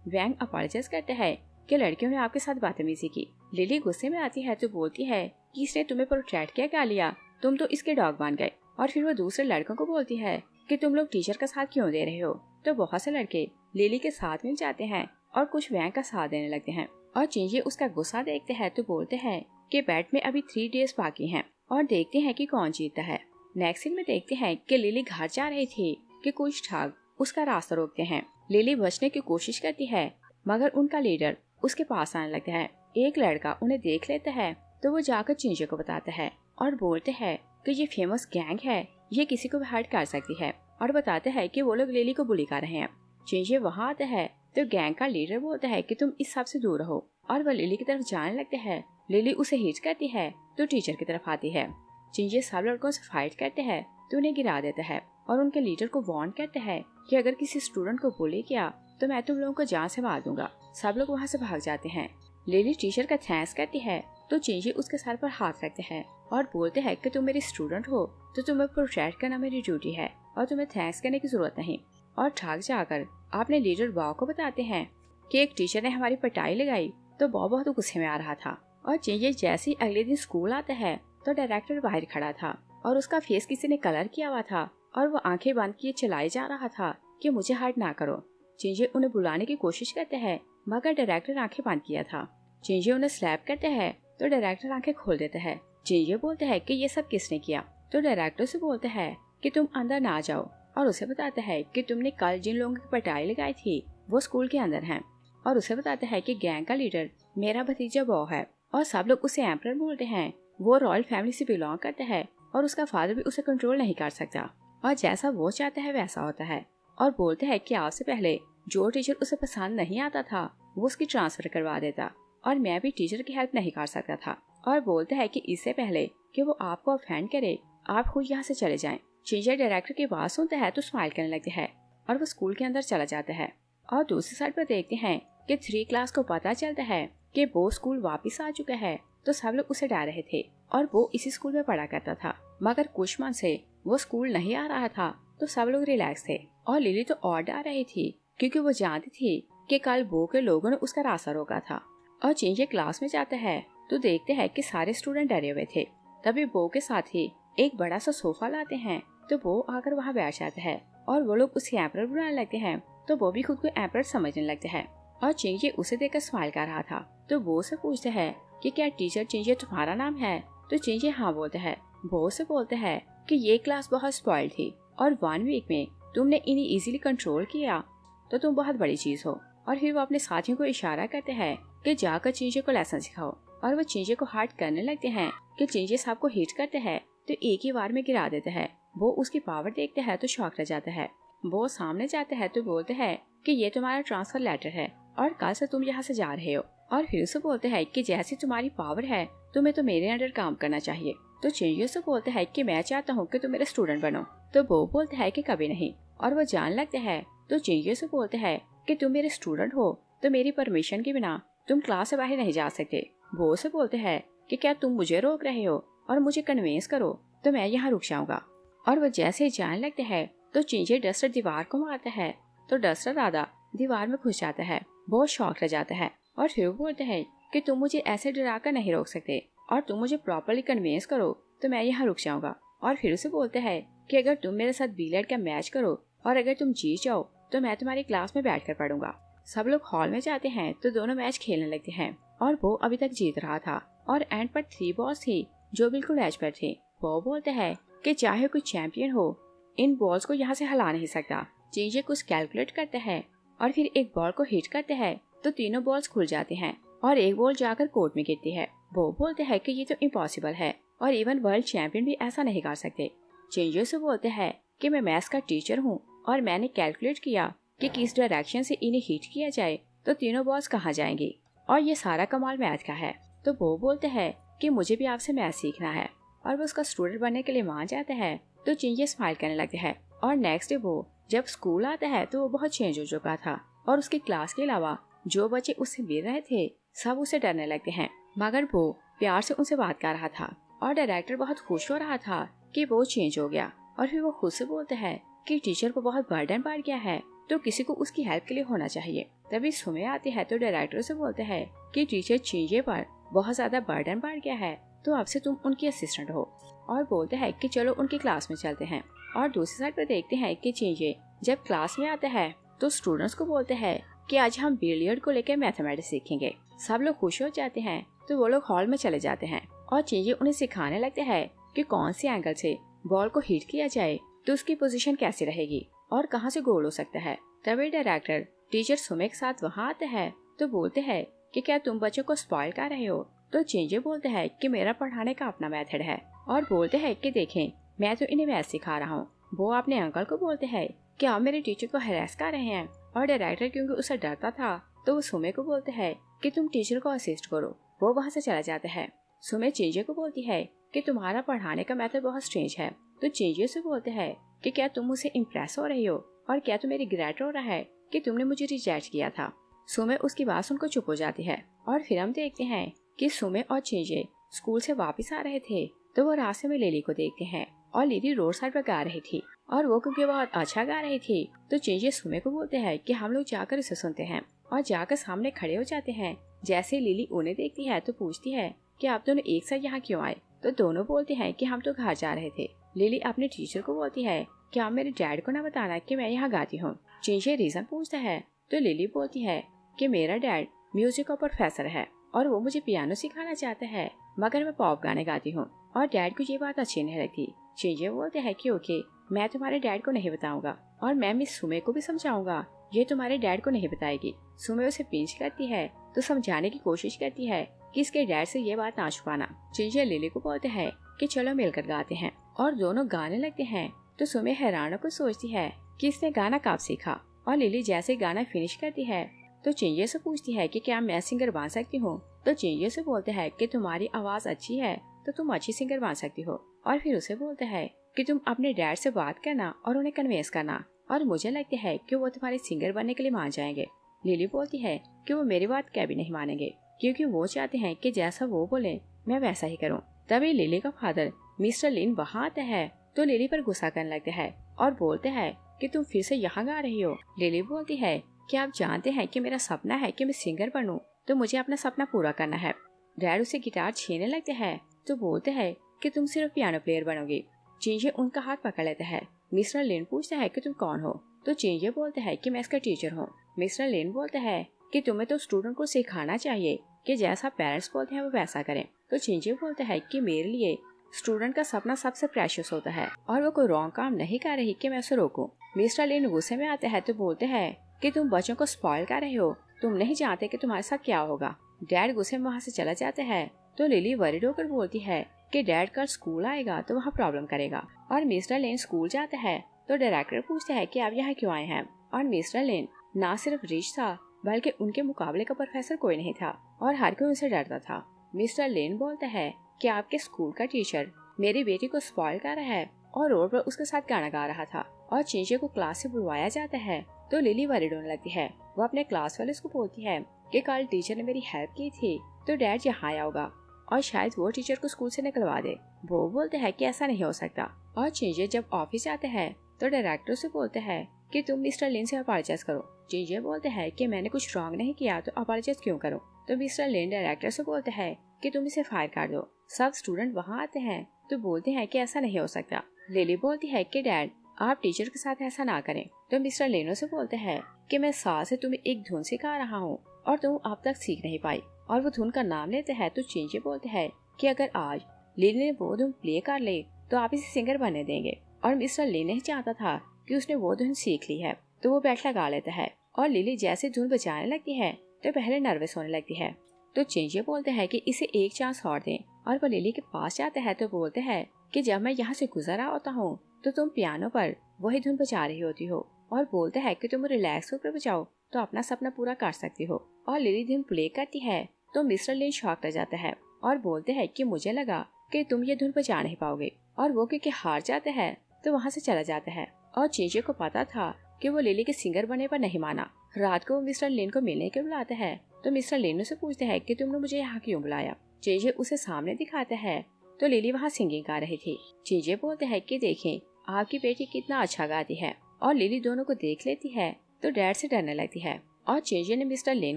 वैंग अपॉलोजाइज करते हैं कि लड़कियों ने आपके साथ बदतमीजी की। लिली गुस्से में आती है तो बोलती है कि इसने तुम्हें प्रोटेक्ट क्या कर लिया, तुम तो इसके डॉग बन गए। और फिर वो दूसरे लड़कों को बोलती है कि तुम लोग टीचर का साथ क्यों दे रहे हो। तो बहुत से लड़के लिली के साथ मिल जाते हैं और कुछ वैंग का साथ देने लगते हैं। और चिंजी उसका गुस्सा देखते हैं तो बोलते हैं कि बैट में अभी 3 डेज बाकी हैं और देखते हैं कि कौन जीतता है। नेक्स्ट सीन में देखते हैं कि लिली घर जा रही थी कि कुछ ठग उसका रास्ता रोकते हैं। लिली बचने की कोशिश करती है मगर उनका लीडर उसके पास आने लगता है। एक लड़का उन्हें देख लेता है तो वो जाकर चिंजी को बताता है और बोलते हैं कि ये फेमस गैंग है, ये किसी को भी हर्ट कर सकती है। और बताते हैं कि वो लोग लिली को बुली कर रहे हैं। चिंजी वहाँ आता है तो गैंग का लीडर बोलता है कि तुम इस सब से दूर रहो और वह लिली की तरफ जाने लगते हैं। लिली उसे हिट करती है तो टीचर की तरफ आती है। चिंजी सब लड़कों से फाइट करते हैं तो उन्हें गिरा देता है और उनके लीडर को वार्न करते हैं कि अगर किसी स्टूडेंट को बुली किया तो मैं तुम लोगों को जान से मार दूंगा। सब लोग वहाँ से भाग जाते हैं। लिली टीचर का थैंक्स करती है तो चिंजी उसके सर पर हाथ रखते हैं और बोलते हैं कि तुम मेरी स्टूडेंट हो तो तुम्हें प्रोटेक्ट करना मेरी ड्यूटी है और तुम्हें थैंक्स करने की जरूरत नहीं। और ठाक जाकर अपने लीडर बॉ को बताते हैं कि एक टीचर ने हमारी पिटाई लगाई। तो बॉ बहुत गुस्से में आ रहा था। और चिंजी जैसे ही अगले दिन स्कूल आता है तो डायरेक्टर बाहर खड़ा था और उसका फेस किसी ने कलर किया हुआ था और वो आंखें बंद किए चलाए जा रहा था कि मुझे हर्ट ना करो। चिंजे उन्हें बुलाने की कोशिश करते हैं मगर डायरेक्टर आंखें बंद किया था। चिंजे उन्हें स्लैप करते हैं तो डायरेक्टर आंखें खोल देते हैं। चिंजे बोलते हैं कि ये सब किसने किया, तो डायरेक्टर से बोलते हैं कि तुम अंदर ना जाओ और उसे बताते हैं कि तुमने कल जिन लोगों की पिटाई लगाई थी वो स्कूल के अंदर हैं। और उसे बताते हैं कि गैंग का लीडर मेरा भतीजा बो है और सब लोग उसे एम्परर बोलते हैं। वो रॉयल फैमिली से बिलोंग करता है और उसका फादर भी उसे कंट्रोल नहीं कर सकता और जैसा वो चाहता है वैसा होता है। और बोलते हैं कि आज से पहले जो टीचर उसे पसंद नहीं आता था वो उसकी ट्रांसफर करवा देता और मैं भी टीचर की हेल्प नहीं कर सकता था। और बोलते हैं कि इससे पहले कि वो आपको ऑफेंड करे आप खुद यहाँ से चले जाएं। चिंजे डायरेक्टर की बात सुनता है तो स्माइल करने लगते हैं और वो स्कूल के अंदर चला जाता है। और दूसरी साइड पर देखते हैं कि 3 क्लास को पता चलता है कि वो स्कूल वापस आ चुका है, तो सब लोग उसे डर रहे थे और वो इसी स्कूल में पढ़ा करता था। मगर कुछ मंथ से वो स्कूल नहीं आ रहा था तो सब लोग रिलैक्स थे। और लिली तो और डर रही थी क्योंकि वो जानती थी कि कल बो के लोगों ने उसका रास्ता रोका था। और चिंजे क्लास में जाता है तो देखते हैं कि सारे स्टूडेंट डरे हुए थे। तभी बो के साथ ही एक बड़ा सा सोफा लाते हैं तो वो आकर वहाँ बैठ जाता है और वो लोग उसे एम्परर बुलाने लगते हैं तो वो भी खुद को एम्परर समझने लगते हैं। और चिंजे उसे देखकर स्माइल कर रहा था तो वो से पूछते हैं कि क्या टीचर चिंजे तुम्हारा नाम है, तो चिंजे हाँ बोलते हैं। वो से बोलते हैं कि ये क्लास बहुत स्पॉइल्ड थी और 1 वीक में तुमने इन्हें इजीली कंट्रोल किया तो तुम बहुत बड़ी चीज हो। और फिर वो अपने साथियों को इशारा करते हैं कि जाकर चिंजे को लेसन सिखाओ और वो चिंजे को हर्ट करने लगते हैं कि चिंजे साहब को हिट करते हैं तो एक ही बार में गिरा देते हैं। वो उसकी पावर देखते हैं तो शॉक रह जाता है। वो सामने जाते हैं तो बोलते हैं कि ये तुम्हारा ट्रांसफर लेटर है और कल से तुम यहाँ से जा रहे हो। और फिर उसे बोलते हैं कि जैसी तुम्हारी पावर है तुम्हें तो मेरे अंडर काम करना चाहिए। तो चिंजे से बोलते हैं कि मैं चाहता हूँ कि तुम मेरे स्टूडेंट बनो, तो वो बोलते हैं कि कभी नहीं। और वो जान लगते हैं तो चिंजे से बोलते हैं कि तुम मेरे स्टूडेंट हो तो मेरी परमिशन के बिना तुम क्लास से बाहर नहीं जा सकते। वो से बोलते हैं कि क्या तुम मुझे रोक रहे हो और मुझे कन्विंस करो तो मैं यहाँ रुक जाऊंगा। और वो जैसे ही जाने लगते हैं तो चिंजे डस्टर दीवार को मारता है तो डस्टर दादा दीवार में घुस जाता है। बहुत शॉक रह जाता है और फिर बोलते हैं कि तुम मुझे ऐसे डरा कर नहीं रोक सकते और तुम मुझे प्रॉपर्ली कन्विंस करो तो मैं यहाँ रुक जाऊंगा। और फिर उसे बोलते हैं कि अगर तुम मेरे साथ बिलियर्ड का मैच करो और अगर तुम जीत जाओ तो मैं तुम्हारी क्लास में बैठ कर पढ़ूंगा। सब लोग हॉल में जाते हैं तो दोनों मैच खेलने लगते हैं और वो अभी तक जीत रहा था और एंड पर 3 बॉल्स थी जो बिल्कुल एज पर थे। वो बोलते हैं कि चाहे कोई चैंपियन हो इन बॉल्स को यहाँ से हिला नहीं सकता। चिंजे कुछ कैलकुलेट करते हैं और फिर एक बॉल को हिट करते हैं तो तीनों बॉल्स खुल जाते हैं और एक बॉल जाकर कोर्ट में गिरती है। वो बोलते हैं कि ये तो इम्पॉसिबल है और इवन वर्ल्ड चैंपियन भी ऐसा नहीं कर सकते। चिंजे से बोलते हैं कि मैं मैथ्स का टीचर हूँ और मैंने कैलकुलेट किया कि किस डायरेक्शन से इन्हें हिट किया जाए तो तीनों बॉल्स कहाँ जाएंगी और ये सारा कमाल मैथ का है। तो वो बोलते हैं कि मुझे भी आपसे मैथ सीखना है और वो उसका स्टूडेंट बनने के लिए मान जाते हैं। तो चिंजे स्माइल करने लगते हैं और नेक्स्ट डे वो जब स्कूल आता है तो वो बहुत चेंज हो चुका था और उसकी क्लास के अलावा जो बच्चे उससे मिल रहे थे सब उसे डरने लगते हैं। मगर वो प्यार से उनसे बात कर रहा था और डायरेक्टर बहुत खुश हो रहा था कि वो चेंज हो गया। और फिर वो खुद से बोलते हैं कि टीचर को बहुत बर्डन बढ़ गया है तो किसी को उसकी हेल्प के लिए होना चाहिए। तभी सुमे आती है तो डायरेक्टर से बोलते हैं कि टीचर चिंजे पर बहुत ज्यादा बर्डन बढ़ गया है तो अब से तुम उनकी असिस्टेंट हो। और बोलते हैं कि चलो उनकी क्लास में चलते हैं। और दूसरी साइड पर देखते हैं कि चिंजे जब क्लास में आता है तो स्टूडेंट्स को बोलते हैं कि आज हम बिलियर्ड को लेकर मैथमेटिक्स सीखेंगे। सब लोग खुश हो जाते हैं तो वो लोग हॉल में चले जाते हैं और चिंजे उन्हें सिखाने लगते हैं कि कौन सी एंगल से बॉल को हिट किया जाए तो उसकी पोजीशन कैसी रहेगी और कहां से गोल हो सकता है। तभी डायरेक्टर टीचर सुमे के साथ वहां आते हैं तो बोलते हैं कि क्या तुम बच्चों को स्पॉइल कर रहे हो। तो चिंजे बोलते हैं कि मेरा पढ़ाने का अपना मेथड है और बोलते हैं कि देखें मैं तो इन्हें मैथ सिखा रहा हूँ। वो अपने अंकल को बोलते हैं कि आप मेरे टीचर को हैरेस कर रहे हैं और डायरेक्टर क्योंकि उसे डरता था तो वो सुमे को बोलते हैं कि तुम टीचर को असिस्ट करो। वो वहाँ से चला जाता है। सुमे चिंजे को बोलती है कि तुम्हारा पढ़ाने का मेथड बहुत स्ट्रेंज है। तो चिंजे से बोलते हैं कि क्या तुम मुझसे इम्प्रेस हो रही हो और क्या तुम्हें रिग्रेट हो रहा है कि तुमने मुझे रिजेक्ट किया था। सुमे उसकी बात सुनकर चुप हो जाती है। और फिर हम देखते हैं कि सुमे और चिंजे स्कूल से वापस आ रहे थे तो वो रास्ते में लिली को देखते हैं और लिली रोड साइड पर गा रही थी और वो क्योंकि बहुत अच्छा गा रही थी तो चिंजे सुमे को बोलते हैं कि हम लोग जाकर इसे सुनते हैं और जाकर सामने खड़े हो जाते हैं। जैसे लिली उन्हें देखती है तो पूछती है कि आप दोनों एक साथ यहाँ क्यों आए। तो दोनों बोलते हैं कि हम तो घर जा रहे थे। लिली अपने टीचर को बोलती है क्या आप मेरे डैड को ना बताना कि मैं यहाँ गाती हूँ। चिंजे रीजन पूछता है तो लिली बोलती है कि मेरा डैड म्यूजिक का प्रोफेसर है और वो मुझे पियानो सिखाना चाहता है, मगर मैं पॉप गाने गाती हूँ और डैड को ये बात अच्छी नहीं लगती। चिंजे बोलते हैं कि ओके, मैं तुम्हारे डैड को नहीं बताऊंगा और मैं मिस सुमे को भी समझाऊंगा, ये तुम्हारे डैड को नहीं बताएगी। सुमे उसे पिंच करती है तो समझाने की कोशिश करती है कि इसके डैड से ये बात ना छुपाना। चिंजे लिली को बोलते हैं कि चलो मिलकर गाते हैं और दोनों गाने लगते हैं। तो सुमे हैरान होकर सोचती है कि इसने गाना कब सीखा और लिली जैसे गाना फिनिश करती है तो चिंजे से पूछती है कि क्या मैं सिंगर बन सकती हूँ। तो चिंजे से बोलते हैं कि तुम्हारी आवाज अच्छी है तो तुम अच्छी सिंगर बन सकती हो। और फिर उसे बोलते हैं कि तुम अपने डैड से बात करना और उन्हें कन्वेंस करना और मुझे लगता है कि वो तुम्हारे सिंगर बनने के लिए मान जाएंगे। लिली बोलती है कि वो मेरी बात कभी नहीं मानेंगे क्योंकि वो चाहते हैं कि जैसा वो बोले मैं वैसा ही करूं। तभी लिली का फादर मिस्टर लिन वहाँ आता है तो लिली पर गुस्सा करने लगते हैं और बोलते हैं कि तुम फिर से यहाँ गा रही हो। लिली बोलती है कि आप जानते हैं कि मेरा सपना है कि मैं सिंगर बनूं, तो मुझे अपना सपना पूरा करना है। डैड उसे गिटार छीनने लगते हैं तो बोलते हैं कि तुम सिर्फ पियानो प्लेयर बनोगी। चिंजे उनका हाथ पकड़ लेता है। मिस्टर लिन पूछता है कि तुम कौन हो। तो चिंजे बोलते हैं कि मैं इसका टीचर हूँ। मिस्टर लिन बोलते हैं कि तुम्हें तो स्टूडेंट को सिखाना चाहिए कि जैसा पेरेंट्स बोलते हैं वो वैसा करें। तो चिंजे बोलते हैं कि मेरे लिए स्टूडेंट का सपना सबसे प्रेशियस होता है और वो कोई रॉन्ग काम नहीं कर रही कि मैं उसे रोकूं। मिस्टर लिन गुस्से में आते हैं तो बोलते हैं कि तुम बच्चों को स्पॉइल कर रहे हो, तुम नहीं जानते कि तुम्हारे साथ क्या होगा। डैड गुस्से में वहाँ से चला जाते हैं तो लिली वरीड होकर बोलती है कि डैड कल स्कूल आएगा तो वहाँ प्रॉब्लम करेगा। और मिस्टर लिन स्कूल जाता है तो डायरेक्टर पूछता है कि आप यहाँ क्यों आए हैं। और मिस्टर लिन ना सिर्फ रिच था बल्कि उनके मुकाबले का प्रोफेसर कोई नहीं था और हर कोई उनसे डरता था। मिस्टर लिन बोलता है कि आपके स्कूल का टीचर मेरी बेटी को स्पॉइल कर रहा है और रोड पर उसके साथ गाना गा रहा था। और चिंजे को क्लास से बुलवाया जाता है तो लिली वरीड होने लगती है। वो अपने क्लास वाले को बोलती है कि कल टीचर ने मेरी हेल्प की थी तो डैड यहाँ आया होगा और शायद वो टीचर को स्कूल से निकलवा दे। वो बोलते हैं कि ऐसा नहीं हो सकता। और चिंजे जब ऑफिस जाते हैं तो डायरेक्टर से बोलते हैं कि तुम मिस्टर लिन से अपॉलोजाइज करो। चिंजे बोलते हैं कि मैंने कुछ रॉन्ग नहीं किया तो अपॉलोजाइज क्यों करूं। तो मिस्टर लिन डायरेक्टर से बोलते हैं कि तुम इसे फायर कर दो। सब स्टूडेंट वहाँ आते हैं तो बोलते हैं कि ऐसा नहीं हो सकता। लिली बोलती है कि डैड आप टीचर के साथ ऐसा ना करें। तो मिस्टर लेनो से बोलते हैं कि मैं साल से तुम्हें एक धुन सिखा रहा हूँ और तुम अब तक सीख नहीं पाई। और वो धुन का नाम लेते हैं तो चिंजे बोलते हैं कि अगर आज लिली ने वो धुन प्ले कर ले तो आप इसे सिंगर बनने देंगे। और मिस्टर ले नहीं चाहता था कि उसने वो धुन सीख ली है तो वो बैठ लगा लेता है। और लिली जैसे धुन बजाने लगती है तो पहले नर्वस होने लगती है। तो चिंजे बोलते हैं कि इसे एक चांस और दें। और वो लिली के पास जाते हैं तो बोलते हैं कि जब मैं यहाँ से गुजर रहा होता हूँ तो तुम पियानो पर वही धुन बजा रही होती हो और बोलते हैं कि तुम रिलैक्स होकर बजाओ तो अपना सपना पूरा कर सकती हो। और लिली धुन प्ले करती है तो मिस्टर लिन शॉक रह जाता है और बोलते हैं कि मुझे लगा कि तुम ये धुन बजा नहीं पाओगे। और वो क्योंकि हार जाते हैं तो वहाँ से चला जाता है। और चिंजे को पता था कि वो लिली के सिंगर बनने पर नहीं माना। रात को वो मिस्टर लिन को मिलने के बुलाते हैं तो मिस्टर लिन से पूछते हैं कि तुमने मुझे यहाँ क्यों बुलाया। चिंजे उसे सामने दिखाते हैं तो लिली वहाँ सिंगिंग गा रही थी। चिंजे बोलते हैं कि देखें आपकी बेटी कितना अच्छा गाती है। और लिली दोनों को देख लेती है तो डैड से डरने लगती है। और चिंजे ने मिस्टर लिन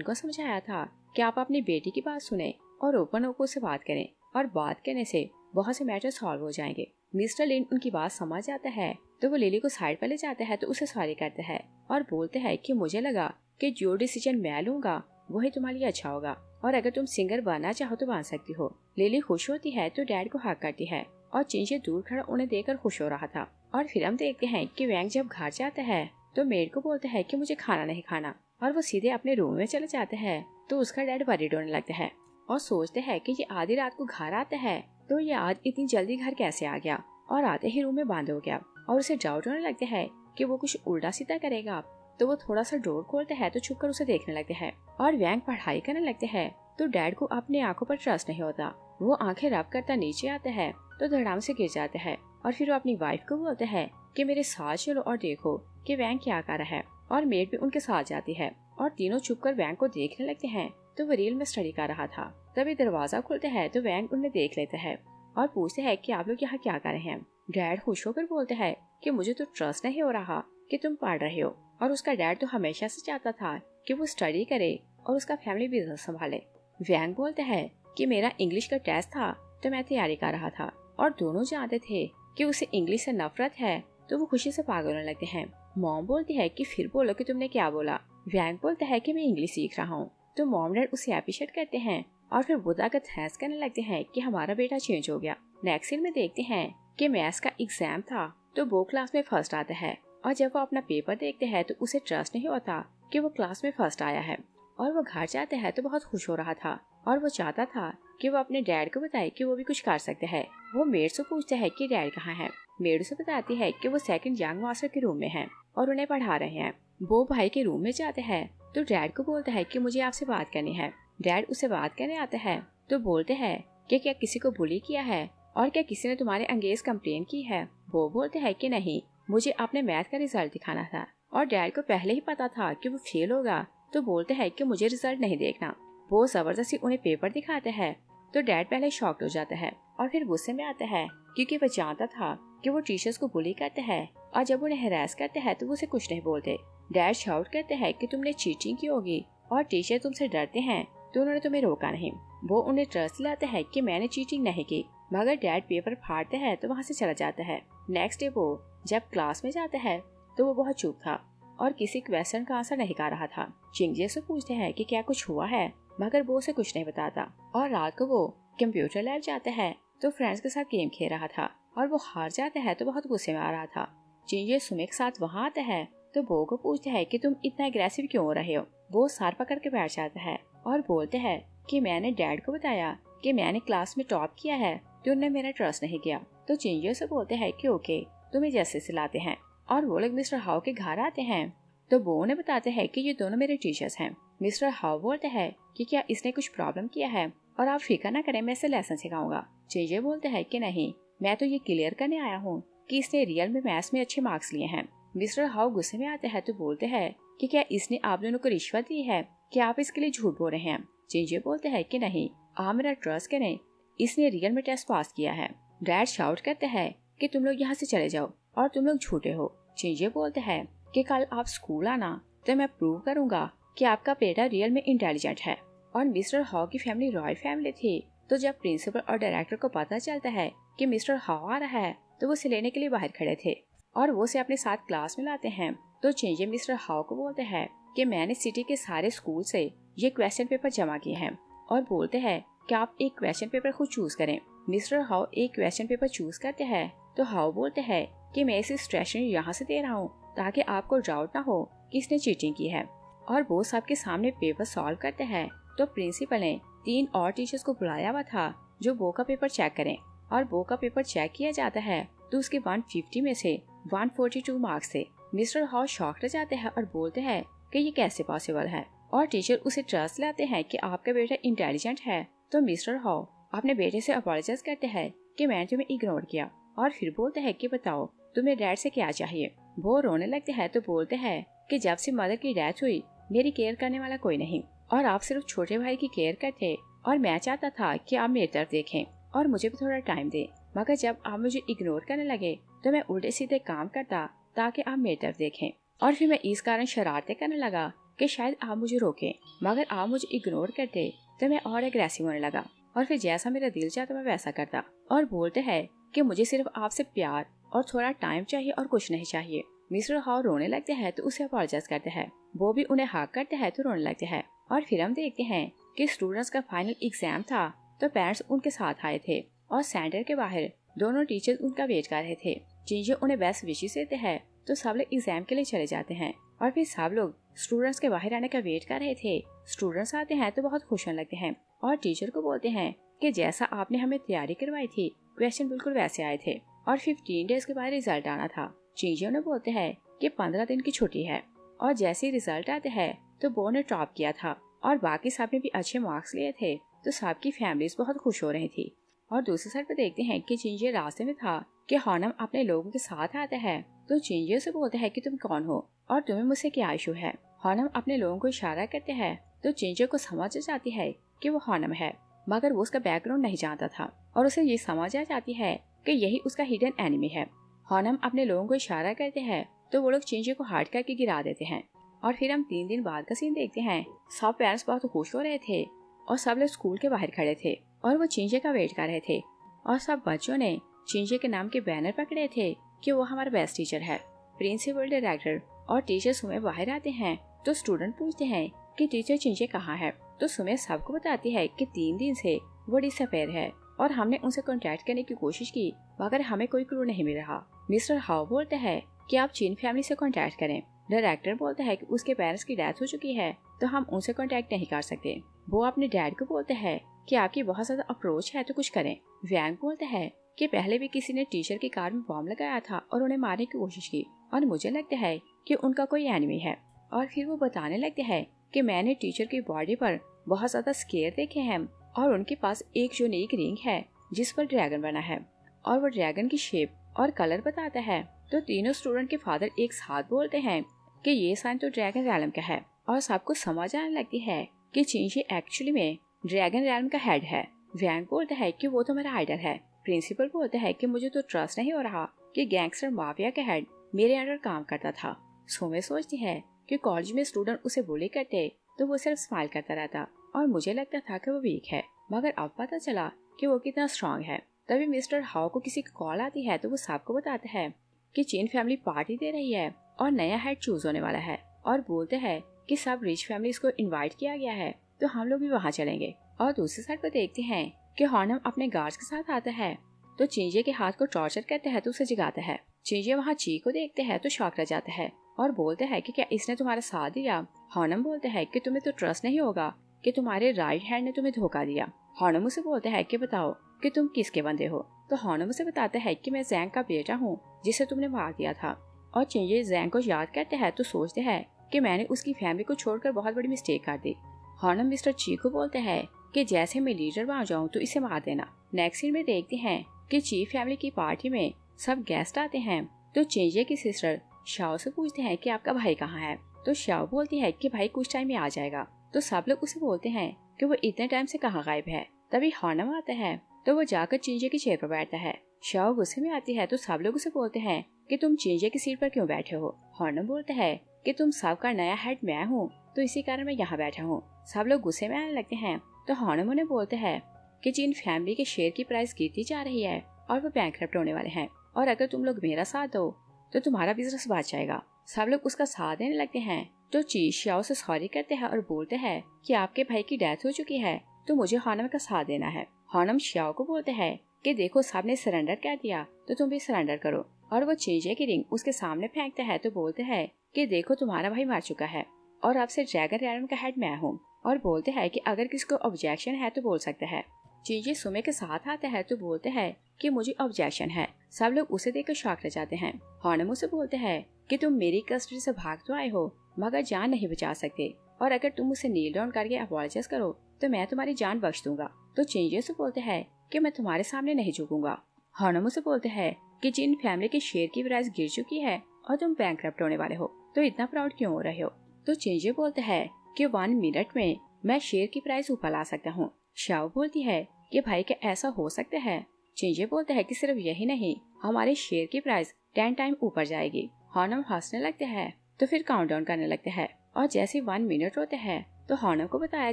को समझाया था कि आप अपनी बेटी की बात सुने और ओपन होकर से बात करें और बात करने से बहुत से मैटर सॉल्व हो जाएंगे। मिस्टर लिन उनकी बात समझ जाता है तो वो लिली को साइड पर ले जाता है तो उसे सॉरी करते हैं और बोलते हैं कि मुझे लगा कि जो डिसीजन मैं लूंगा वही तुम्हारे लिए अच्छा होगा और अगर तुम सिंगर बनना चाहो तो बन सकती हो। लिली खुश होती है तो डैड को हक करती है और चिंजे दूर खड़ा उन्हें देखकर खुश हो रहा था। और फिर हम देखते हैं कि वैंग जब घर जाता है तो मेड को बोलता है कि मुझे खाना नहीं खाना और वो सीधे अपने रूम में चले जाते हैं। तो उसका डैड वरीड होने लगता है और सोचते हैं कि ये आधी रात को घर आता है तो ये आज इतनी जल्दी घर कैसे आ गया और आते ही रूम में बंद हो गया। और उसे डाउट होने लगता है कि वो कुछ उल्टा सीधा करेगा। तो वो थोड़ा सा डोर खोलता है तो छुपकर उसे देखने लगते हैं। और वैंग पढ़ाई करने लगते हैं तो डैड को अपनी आंखों पर ट्रस्ट नहीं होता। वो आंखें रब करता नीचे आता है तो धड़ाम से गिर जाता है। और फिर वो अपनी वाइफ को बोलता है कि मेरे साथ चलो और देखो कि वैंग क्या कर रहा है। और मेड भी उनके साथ जाती है और तीनों छुपकर वैंग को देखने लगते हैं तो वो रील में स्टडी कर रहा था। तभी दरवाजा खुलता है तो वैंग उन्हें देख लेता है और पूछते हैं कि आप लोग यहाँ क्या कर रहे हैं। डैड खुश होकर बोलते हैं कि मुझे तो ट्रस्ट नहीं हो रहा कि तुम पढ़ रहे हो। और उसका डैड तो हमेशा से चाहता था कि वो स्टडी करे और उसका फैमिली बिजनेस संभाले। वैंग बोलते हैं कि मेरा इंग्लिश का टेस्ट था तो मैं तैयारी कर रहा था और दोनों जानते थे कि उसे इंग्लिश से नफरत है तो वो खुशी से पागल होने लगते हैं। मॉम बोलती है कि फिर बोलो कि तुमने क्या बोला। वैंग बोलता है कि मैं इंग्लिश सीख रहा हूँ। तो मॉम डैड उसे अप्रिशिएट करते हैं और फिर बुदा का थैंक्स करने लगते हैं कि हमारा बेटा चेंज हो गया। नेक्स्ट सीन में देखते हैं कि मैथ्स का एग्जाम था तो वो क्लास में फर्स्ट आता है और जब वो अपना पेपर देखते हैं तो उसे ट्रस्ट नहीं होता कि वो क्लास में फर्स्ट आया है और वो घर जाते हैं तो बहुत खुश हो रहा था और वो चाहता था कि वो अपने डैड को बताए कि वो भी कुछ कर सकते हैं। वो मेड से पूछता है कि डैड कहाँ है। मेड उसे बताती है कि वो सेकंड यंग मास्टर के रूम में है और उन्हें पढ़ा रहे हैं। वो भाई के रूम में जाते हैं तो डैड को बोलता है कि मुझे आपसे बात करनी है। डैड उसे बात करने आता है तो बोलते हैं कि क्या किसी को बुली किया है और क्या किसी ने तुम्हारे अगेंस्ट कंप्लेन की है। वो बोलते हैं कि नहीं, मुझे अपने मैथ का रिजल्ट दिखाना था और डैड को पहले ही पता था कि वो फेल होगा तो बोलते हैं कि मुझे रिजल्ट नहीं देखना। वो जबरदस्ती उन्हें पेपर दिखाते हैं तो डैड पहले शॉक हो जाता है और फिर गुस्से में आता है क्योंकि वो जानता था कि वो टीचर्स को बुली करते हैं और जब उन्हें हैरेस करते हैं तो वो उसे कुछ नहीं बोलते। डैड शाउट करते हैं कि तुमने चीटिंग की होगी और टीचर तुमसे डरते हैं तो उन्होंने तुम्हें रोका नहीं। वो उन्हें ट्रस्ट दिलाते हैं कि मैंने चीटिंग नहीं की, मगर डैड पेपर फाड़ते हैं तो वहाँ से चला जाता है। नेक्स्ट डे वो जब क्लास में जाता है तो वो बहुत चुप था और किसी क्वेश्चन का आंसर नहीं कर रहा था। चिंगजे से पूछते हैं कि क्या कुछ हुआ है, मगर वो उसे कुछ नहीं बताता। और रात को वो कंप्यूटर लैब जाता है तो फ्रेंड्स के साथ गेम खेल रहा था और वो हार जाता है तो बहुत गुस्से में आ रहा था। चिंगजे सुमित के साथ वहाँ आता है तो बो को पूछते हैं कि तुम इतना एग्रेसिव क्यों हो रहे हो। वो सर पकड़ के बैठ जाता है और बोलते हैं कि मैंने डैड को बताया कि मैंने क्लास में टॉप किया है तो उन्होंने मेरा ट्रस्ट नहीं किया। तो चिंगजे से बोलते हैं कि ओके, तुम्हें जैसे सिलाते हैं। और वो लोग मिस्टर हाउ के घर आते हैं तो वो उन्हें बताते हैं कि ये दोनों मेरे टीचर्स हैं। मिस्टर हाउ बोलते हैं कि क्या इसने कुछ प्रॉब्लम किया है और आप फिक्र न करें, मैं इसे लेसन सिखाऊंगा। चिंगजे बोलते हैं कि नहीं, मैं तो ये क्लियर करने आया हूँ कि इसने रियल में मैथ्स में अच्छे मार्क्स लिए हैं। मिस्टर हाउ गुस्से में आते हैं तो बोलते हैं कि क्या इसने आप दोनों को रिश्वत दी है कि आप इसके लिए झूठ बोल रहे हैं। चिंगजे बोलते हैं कि नहीं, आप मेरा ट्रस्ट करें, इसने रियल में टेस्ट पास किया है। डैड शाउट करते हैं कि तुम लोग यहाँ से चले जाओ और तुम लोग झूठे हो। चिंगजे बोलते हैं कि कल आप स्कूल आना तो मैं प्रूव करूंगा कि आपका बेटा रियल में इंटेलिजेंट है। और मिस्टर हाउ की फैमिली रॉयल फैमिली थी तो जब प्रिंसिपल और डायरेक्टर को पता चलता है कि मिस्टर हाउ आ रहा है तो वो उसे लेने के लिए बाहर खड़े थे और वो उसे अपने साथ क्लास में लाते हैं। तो चिंगजे मिस्टर हाउ को बोलते हैं कि मैंने सिटी के सारे स्कूल से ये क्वेश्चन पेपर जमा किए हैं और बोलते हैं कि आप एक क्वेश्चन पेपर खुद चूज करें। मिस्टर हाउ एक क्वेश्चन पेपर चूज करते हैं तो हाउ बोलते हैं कि मैं इसे स्टेशनरी यहाँ से दे रहा हूँ ताकि आपको डाउट ना हो कि इसने चीटिंग की है। और वो सबके सामने पेपर सॉल्व करते हैं तो प्रिंसिपल ने 3 और टीचर्स को बुलाया हुआ था जो बो का पेपर चेक करें और बो का पेपर चेक किया जाता है तो उसके 150 में से 142 मार्क्स थे। मिस्टर हाउ शॉक रह जाते हैं और बोलते हैं कि ये कैसे पॉसिबल है और टीचर उसे ट्रस्ट लाते हैं कि आपका बेटा इंटेलिजेंट है। तो मिस्टर हाउ अपने बेटे से अपॉलोजाइज करते हैं कि मैंने तुम्हें इग्नोर किया और फिर बोलते हैं कि बताओ तुम्हें डैड से क्या चाहिए। वो रोने लगते हैं तो बोलते हैं कि जब से मदर की डेथ हुई मेरी केयर करने वाला कोई नहीं और आप सिर्फ छोटे भाई की केयर करते और मैं चाहता था कि आप मेरी तरफ देखें और मुझे भी थोड़ा टाइम दें, मगर जब आप मुझे इग्नोर करने लगे तो मैं उल्टे सीधे काम करता ताकि आप मेरी तरफ देखें और फिर मैं इस कारण शरारतें करने लगा कि शायद आप मुझे रोकें, मगर आप मुझे इग्नोर करते तो मैं और एग्रेसिव होने लगा और फिर जैसा मेरा दिल चाहता मैं वैसा करता। और बोलते हैं कि मुझे सिर्फ आपसे प्यार और थोड़ा टाइम चाहिए और कुछ नहीं चाहिए। मिस्टर हाउ रोने लगते हैं तो उसे अपॉलोजाइज करते हैं। वो भी उन्हें हाक करते हैं तो रोने लगते हैं। और फिर हम देखते हैं कि स्टूडेंट्स का फाइनल एग्जाम था तो पेरेंट्स उनके साथ आए थे और सेंटर के बाहर दोनों टीचर्स उनका वेट कर रहे थे। चिंगजे उन्हें बेस्ट विशेस देते हैं तो सब लोग एग्जाम के लिए चले जाते हैं और फिर सब लोग स्टूडेंट्स के बाहर आने का वेट कर रहे थे। स्टूडेंट्स आते हैं तो बहुत खुश होने लगते हैं और टीचर को बोलते हैं कि जैसा आपने हमें तैयारी करवाई थी क्वेश्चन बिल्कुल वैसे आए थे और 15 डेज के बाद रिजल्ट आना था। चिंगजे उन्हें बोलते हैं कि 15 दिन की छुट्टी है और जैसे ही रिजल्ट आते हैं तो बो ने टॉप किया था और बाकी सब ने भी अच्छे मार्क्स लिए थे तो सबकी फैमिलीज बहुत खुश हो रही थी। और दूसरी साइड पे देखते हैं कि चिंगजे रास्ते में था कि हानम अपने लोगों के साथ आता है तो चिंगजे से बोलते हैं कि तुम कौन हो और तुम्हें मुझसे क्या इशू है। हानम अपने लोगों को इशारा करते हैं तो चिंगजे को समझ आ जाती है कि वो हानम है, मगर वो उसका बैकग्राउंड नहीं जानता था और उसे ये समझ आ जाती है कि यही उसका हिडन एनिमी है। हानम अपने लोगों को इशारा करते हैं तो वो लोग चिंगजे को हार्ड करके गिरा देते हैं। और फिर हम 3 दिन बाद का सीन देखते हैं। सब पेरेंट्स बहुत खुश हो रहे थे और सब लोग स्कूल के बाहर खड़े थे और वो चिंगजे का वेट कर रहे थे और सब बच्चों ने चिंगजे के नाम के बैनर पकड़े थे कि वो हमारा बेस्ट टीचर है। प्रिंसिपल, डायरेक्टर और टीचर सुमे बाहर आते हैं तो स्टूडेंट पूछते हैं कि टीचर चिंचे कहाँ है। तो सुमे सबको बताती है कि 3 दिन से वो डिसअपेयर है और हमने उनसे कांटेक्ट करने की कोशिश की मगर हमें कोई क्लू नहीं मिल रहा। मिस्टर हाउ बोलते हैं कि आप चिन फैमिली से कांटेक्ट करें। डायरेक्टर बोलता है कि उसके पेरेंट्स की डेथ हो चुकी है तो हम उनसे कांटेक्ट नहीं कर सकते। वो अपने डैड को बोलते हैं कि आपकी बहुत ज्यादा अप्रोच है तो कुछ करें। वैंग बोलता है कि पहले भी किसी ने टीचर की कार में बॉम्ब लगाया था और उन्हें मारने की कोशिश की और मुझे लगता है कि उनका कोई एनिमी है। और फिर वो बताने लगते हैं कि मैंने टीचर की बॉडी पर बहुत ज्यादा स्केयर देखे हैं और उनके पास एक यूनिक रिंग है जिस पर ड्रैगन बना है और वो ड्रैगन की शेप और कलर बताता है। तो तीनों स्टूडेंट के फादर एक साथ बोलते हैं कि ये साइन तो ड्रैगन रैलम का है और सबको समझ आने लगती है कि चिंची एक्चुअली में ड्रैगन रैलम का हेड है। वैंग बोलता है कि वो तो मेरा आइडल है। प्रिंसिपल बोलता है कि मुझे तो ट्रस्ट नहीं हो रहा कि गैंगस्टर माफिया का हेड मेरे अंडर काम करता था। सुमे सोचती है कि कॉलेज में स्टूडेंट उसे बुली करते तो वो सिर्फ स्माइल करता रहता और मुझे लगता था कि वो वीक है मगर अब पता चला कि वो कितना स्ट्रांग है। तभी मिस्टर हाउ को किसी की कॉल आती है तो वो सबको बताता है कि चिन फैमिली पार्टी दे रही है और नया हेड चूज होने वाला है और बोलते हैं कि सब रिच फैमिलीज को इनवाइट किया गया है तो हम लोग भी वहाँ चलेंगे। और दूसरी साइड पर देखते हैं कि हॉर्नम अपने गार्ड्स के साथ आता है तो चिंजे के हाथ को टॉर्चर करते हैं तो उसे जगाता है। चिंजे वहाँ ची को देखते हैं तो शॉक रह जाता है और बोलते हैं कि क्या इसने तुम्हारा साथ दिया। हॉर्नम बोलते हैं कि तुम्हें तो ट्रस्ट नहीं होगा कि तुम्हारे राइट हैंड ने तुम्हें धोखा दिया। हॉर्नम उसे बोलते हैं कि बताओ कि तुम किसके बंदे हो। तो हॉर्नम उसे बताता है कि मैं जैंग का बेटा हूँ जिसे तुमने मार दिया था। और चिंजे जैंग को याद करते हैं तो सोचते हैं कि मैंने उसकी फैमिली को छोड़कर बहुत बड़ी मिस्टेक कर दी। हॉर्नम मिस्टर ची को बोलते हैं कि जैसे मैं लीडर बन जाऊँ तो इसे मार देना। नेक्स्ट सीन में देखते हैं कि ची फैमिली की पार्टी में सब गेस्ट आते हैं तो चिंजे की सिस्टर शाओ से पूछते हैं कि आपका भाई कहाँ है। तो शाओ बोलती है कि भाई कुछ टाइम में आ जाएगा। तो सब लोग उसे बोलते हैं कि वो इतने टाइम से कहाँ गायब है। तभी हॉर्नम आता है तो वो जाकर चिंजे की चेयर पर बैठता है। शाओ गुस्से में आती है तो सब लोग उसे बोलते हैं कि तुम चिंजे की सीट पर क्यों बैठे हो। हॉर्नम बोलता है कि तुम सबका नया हेड मैं हूँ तो इसी कारण मैं यहाँ बैठा हूँ। सब लोग गुस्से में आने लगते हैं तो हॉर्नम उन्हें बोलते हैं कि चिन फैमिली के शेयर की प्राइस गिरती जा रही है और वो बैंकरप्ट होने वाले हैं और अगर तुम लोग मेरा साथ दो तो तुम्हारा बिजनेस बच जाएगा। सब लोग उसका साथ देने लगते हैं तो ची शाओ से सॉरी करते हैं और बोलते हैं कि आपके भाई की डेथ हो चुकी है तो मुझे हॉर्नम का साथ देना है। हॉर्नम शाओ को बोलते हैं कि देखो सबने सरेंडर कर दिया तो तुम भी सरेंडर करो। और वो चिंजे की रिंग उसके सामने फेंकते हैं तो बोलते हैं कि देखो तुम्हारा भाई मर चुका है और अब से ड्रैगन रैलम का हेड मैं हूँ। और बोलते हैं कि अगर किसको ऑब्जेक्शन है तो बोल सकते हैं। चिंजे सुमे के साथ आते हैं तो बोलते हैं कि मुझे ऑब्जेक्शन है। सब लोग उसे देखकर शॉक रह जाते हैं। हॉर्नम उसे बोलते हैं कि तुम मेरी कस्टडी से भाग तो आए हो मगर जान नहीं बचा सकते और अगर तुम उसे नील डाउन करके अपॉलोजाइज करो तो मैं तुम्हारी जान बख्श दूंगा। तो चिंजे से बोलते हैं कि मैं तुम्हारे सामने नहीं झुकूंगा। हॉर्नम उसे बोलते हैं कि जिन फैमिली के शेयर की प्राइस गिर चुकी है और तुम बैंकरप्ट होने वाले हो तो इतना प्राउड क्यों हो रहे हो। तो चिंजे बोलते हैं कि 1 मिनट में मैं शेयर की प्राइस ऊपर ला सकता हूँ। शाओ बोलती है कि भाई क्या ऐसा हो सकता है। चिंजे बोलते हैं कि सिर्फ यही नहीं हमारे शेयर की प्राइस 10 टाइम ऊपर जाएगी। हॉर्नम हंसने लगते हैं तो फिर काउंटडाउन करने लगते हैं और जैसे 1 मिनट होते हैं तो हॉर्नम को बताया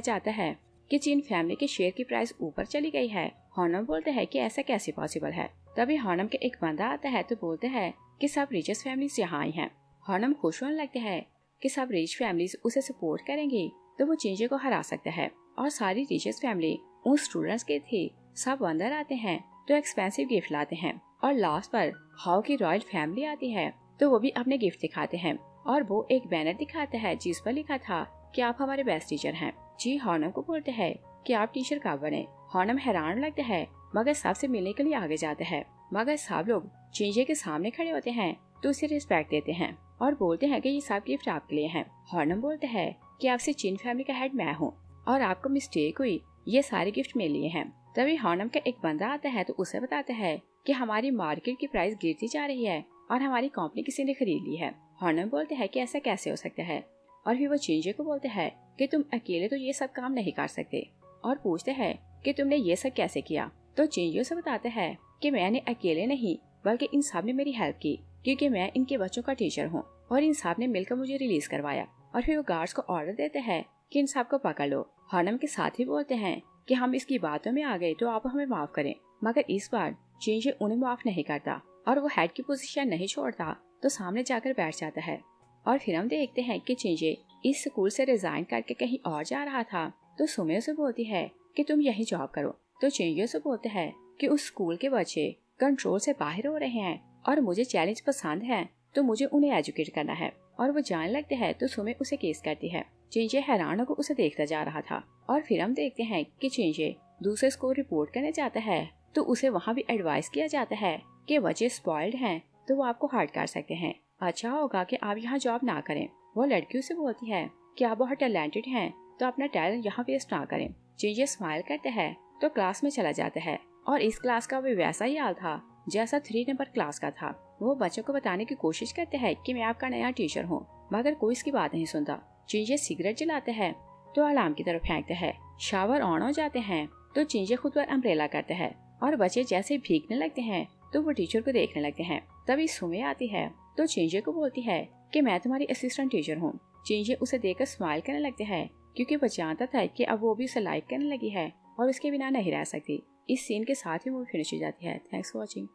जाता है कि चिन फैमिली के शेयर की प्राइस ऊपर चली गई है। हॉर्नम बोलते हैं कि ऐसा कैसे पॉसिबल है। तभी हॉर्नम के एक बंदा आता है तो बोलते हैं कि सब रिचेस्ट फैमिलीज यहाँ आई हैं। हॉर्नम खुश होने लगते हैं कि सब रिच फैमिलीज उसे सपोर्ट करेंगी तो वो चिंजे को हरा सकता है। और सारी रिचेस्ट फैमिली उन स्टूडेंट्स के थी। सब अंदर आते हैं तो एक्सपेंसिव गिफ्ट लाते हैं और लास्ट पर हाउ की रॉयल फैमिली आती है तो वो भी अपने गिफ्ट दिखाते हैं और वो एक बैनर दिखाता है जिस पर लिखा था कि आप हमारे बेस्ट टीचर हैं। जी हॉर्नम को बोलते हैं कि आप टीचर कब बने। हॉर्नम हैरान लगता है मगर सबसे मिलने के लिए आगे जाते हैं मगर सब लोग चिंजे के सामने खड़े होते हैं तो उसे रिस्पेक्ट देते हैं और बोलते हैं कि ये सब गिफ्ट आपके लिए हैं। हॉर्नम बोलते हैं कि आपसे चिन फैमिली का हेड मैं हूँ और आपको मिस्टेक हुई, ये सारे गिफ्ट मेरे लिए हैं। तभी हॉर्नम का एक बंदा आता है तो उसे बताता है कि हमारी मार्केट की प्राइस गिरती जा रही है और हमारी कंपनी किसी ने खरीद ली है। हॉर्नम बोलते हैं कि ऐसा कैसे हो सकता है और फिर वो चिंजे को बोलते हैं कि तुम अकेले तो ये सब काम नहीं कर सकते और पूछते हैं कि तुमने ये सब कैसे किया। तो चिंजे उसे बताते हैं कि मैंने अकेले नहीं बल्कि इन सब ने मेरी हेल्प की क्योंकि मैं इनके बच्चों का टीचर हूँ और इन सब ने मिलकर मुझे रिलीज करवाया। और फिर वो गार्ड्स को ऑर्डर देते हैं कि इन सब को पकड़ लो। हॉर्नम के साथ ही बोलते हैं कि हम इसकी बातों में आ गए तो आप हमें माफ करें मगर इस बार चिंजे उन्हें माफ नहीं करता और वो हेड की पोजीशन नहीं छोड़ता तो सामने जाकर बैठ जाता है। और फिर हम देखते हैं कि चिंजे इस स्कूल से रिजाइन करके कहीं और जा रहा था तो सुमे उसे बोलती है कि तुम यही जॉब करो। तो चिंजे उसे बोलते हैं कि उस स्कूल के बच्चे कंट्रोल से बाहर हो रहे हैं और मुझे चैलेंज पसंद है तो मुझे उन्हें एजुकेट करना है। और वो जाने लगते हैं तो सुमे उसे केस करती है। चिंजे हैरान होकर उसे देखता जा रहा था। और फिर हम देखते हैं कि चिंजे दूसरे स्कूल रिपोर्ट करने जाता है तो उसे वहाँ भी एडवाइस किया जाता है कि बच्चे स्पॉइल्ड हैं तो वो आपको हर्ट कर सकते हैं, अच्छा होगा कि आप यहाँ जॉब ना करें। वो लड़की उसे बोलती है कि आप बहुत टैलेंटेड हैं तो अपना टैलेंट यहाँ वेस्ट ना करें। चिंजे स्माइल करते हैं तो क्लास में चला जाता है और इस क्लास का भी वैसा ही हाल था जैसा 3 नंबर क्लास का था। वो बच्चों को बताने की कोशिश करते हैं कि मैं आपका नया टीचर हूँ, मगर कोई इसकी बात नहीं सुनता। चिंजे सिगरेट जलाते हैं तो अलार्म की तरफ फेंकते हैं। शावर ऑन हो जाते हैं तो चिंजे खुद पर अम्ब्रेला करते हैं और बच्चे जैसे भीगने लगते हैं तो वो टीचर को देखने लगते हैं। तभी सुमे आती है तो चिंजे को बोलती है कि मैं तुम्हारी असिस्टेंट टीचर हूँ। चिंजे उसे देखकर स्माइल करने लगते हैं क्योंकि वो जानता था कि अब वो भी उसे लाइक करने लगी है और उसके बिना नहीं रह सकती। इस सीन के साथ ही मूवी फिनिश हो जाती है। Thanks for watching.